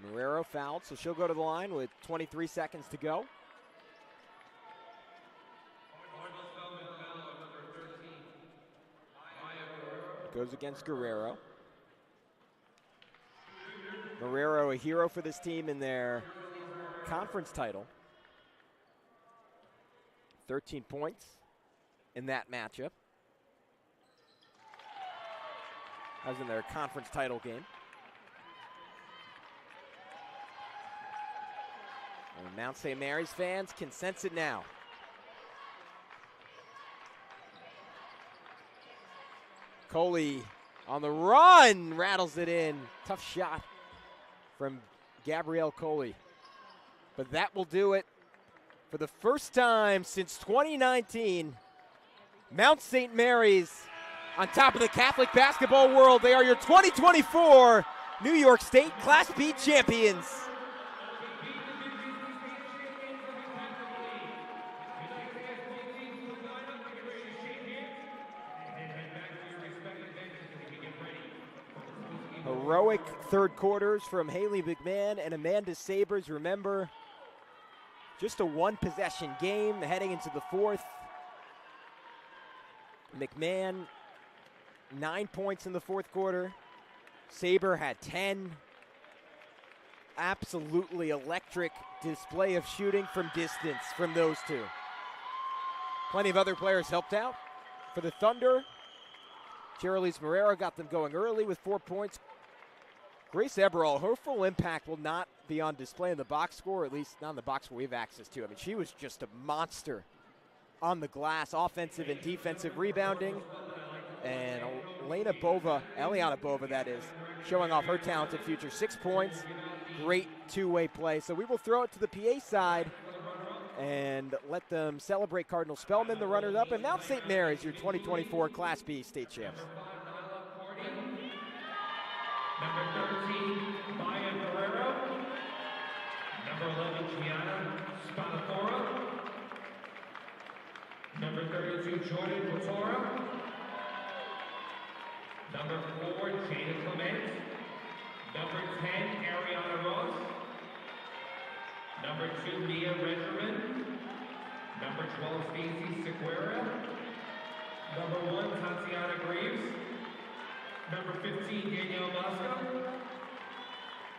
Marrero fouled, so she'll go to the line with 23 seconds to go. Goes against Guerrero. Marrero, a hero for this team in their conference title. 13 points in that matchup. That was in their conference title game. And Mount St. Mary's fans can sense it now. Coley on the run, rattles it in. Tough shot from Gabrielle Coley. But that will do it for the first time since 2019. Mount St. Mary's on top of the Catholic basketball world. They are your 2024 New York State Class B champions. Heroic third quarters from Haley McMahon and Amanda Sabers. Remember, just a one-possession game heading into the fourth. McMahon, 9 points in the fourth quarter. Saber had 10. Absolutely electric display of shooting from distance from those two. Plenty of other players helped out. For the Thunder, Cherilise Marrero got them going early with 4 points. Grace Eberl, her full impact will not be on display in the box score, at least not in the box score we have access to. I mean, she was just a monster on the glass, offensive and defensive rebounding. And Eliana Bova, that is, showing off her talented future. 6 points, great two-way play. So we will throw it to the PA side and let them celebrate Cardinal Spellman, the runners-up, and Mount St. Mary's, your 2024 Class B state champs. Number 13, Maya Guerrero. Number 11, Gianna Spadafora. Number 32, Jordan Quattora. Number 4, Jada Clement. Number 10, Ariana Ross. Number 2, Mia Regerman. Number 12, Stacey Seguera. Number 1, Tatiana Graves. Number 15, Danielle Moscow.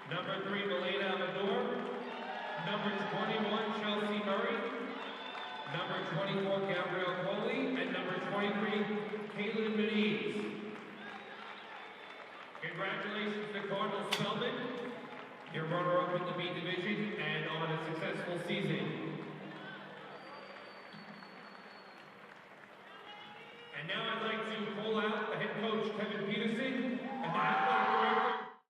Number 3, Milena Amador. Number 21, Chelsea Murray. Number 24, Gabrielle Coley. And number 23, Caitlin Muniz. Congratulations to Cardinal Spellman, your runner-up in the B division,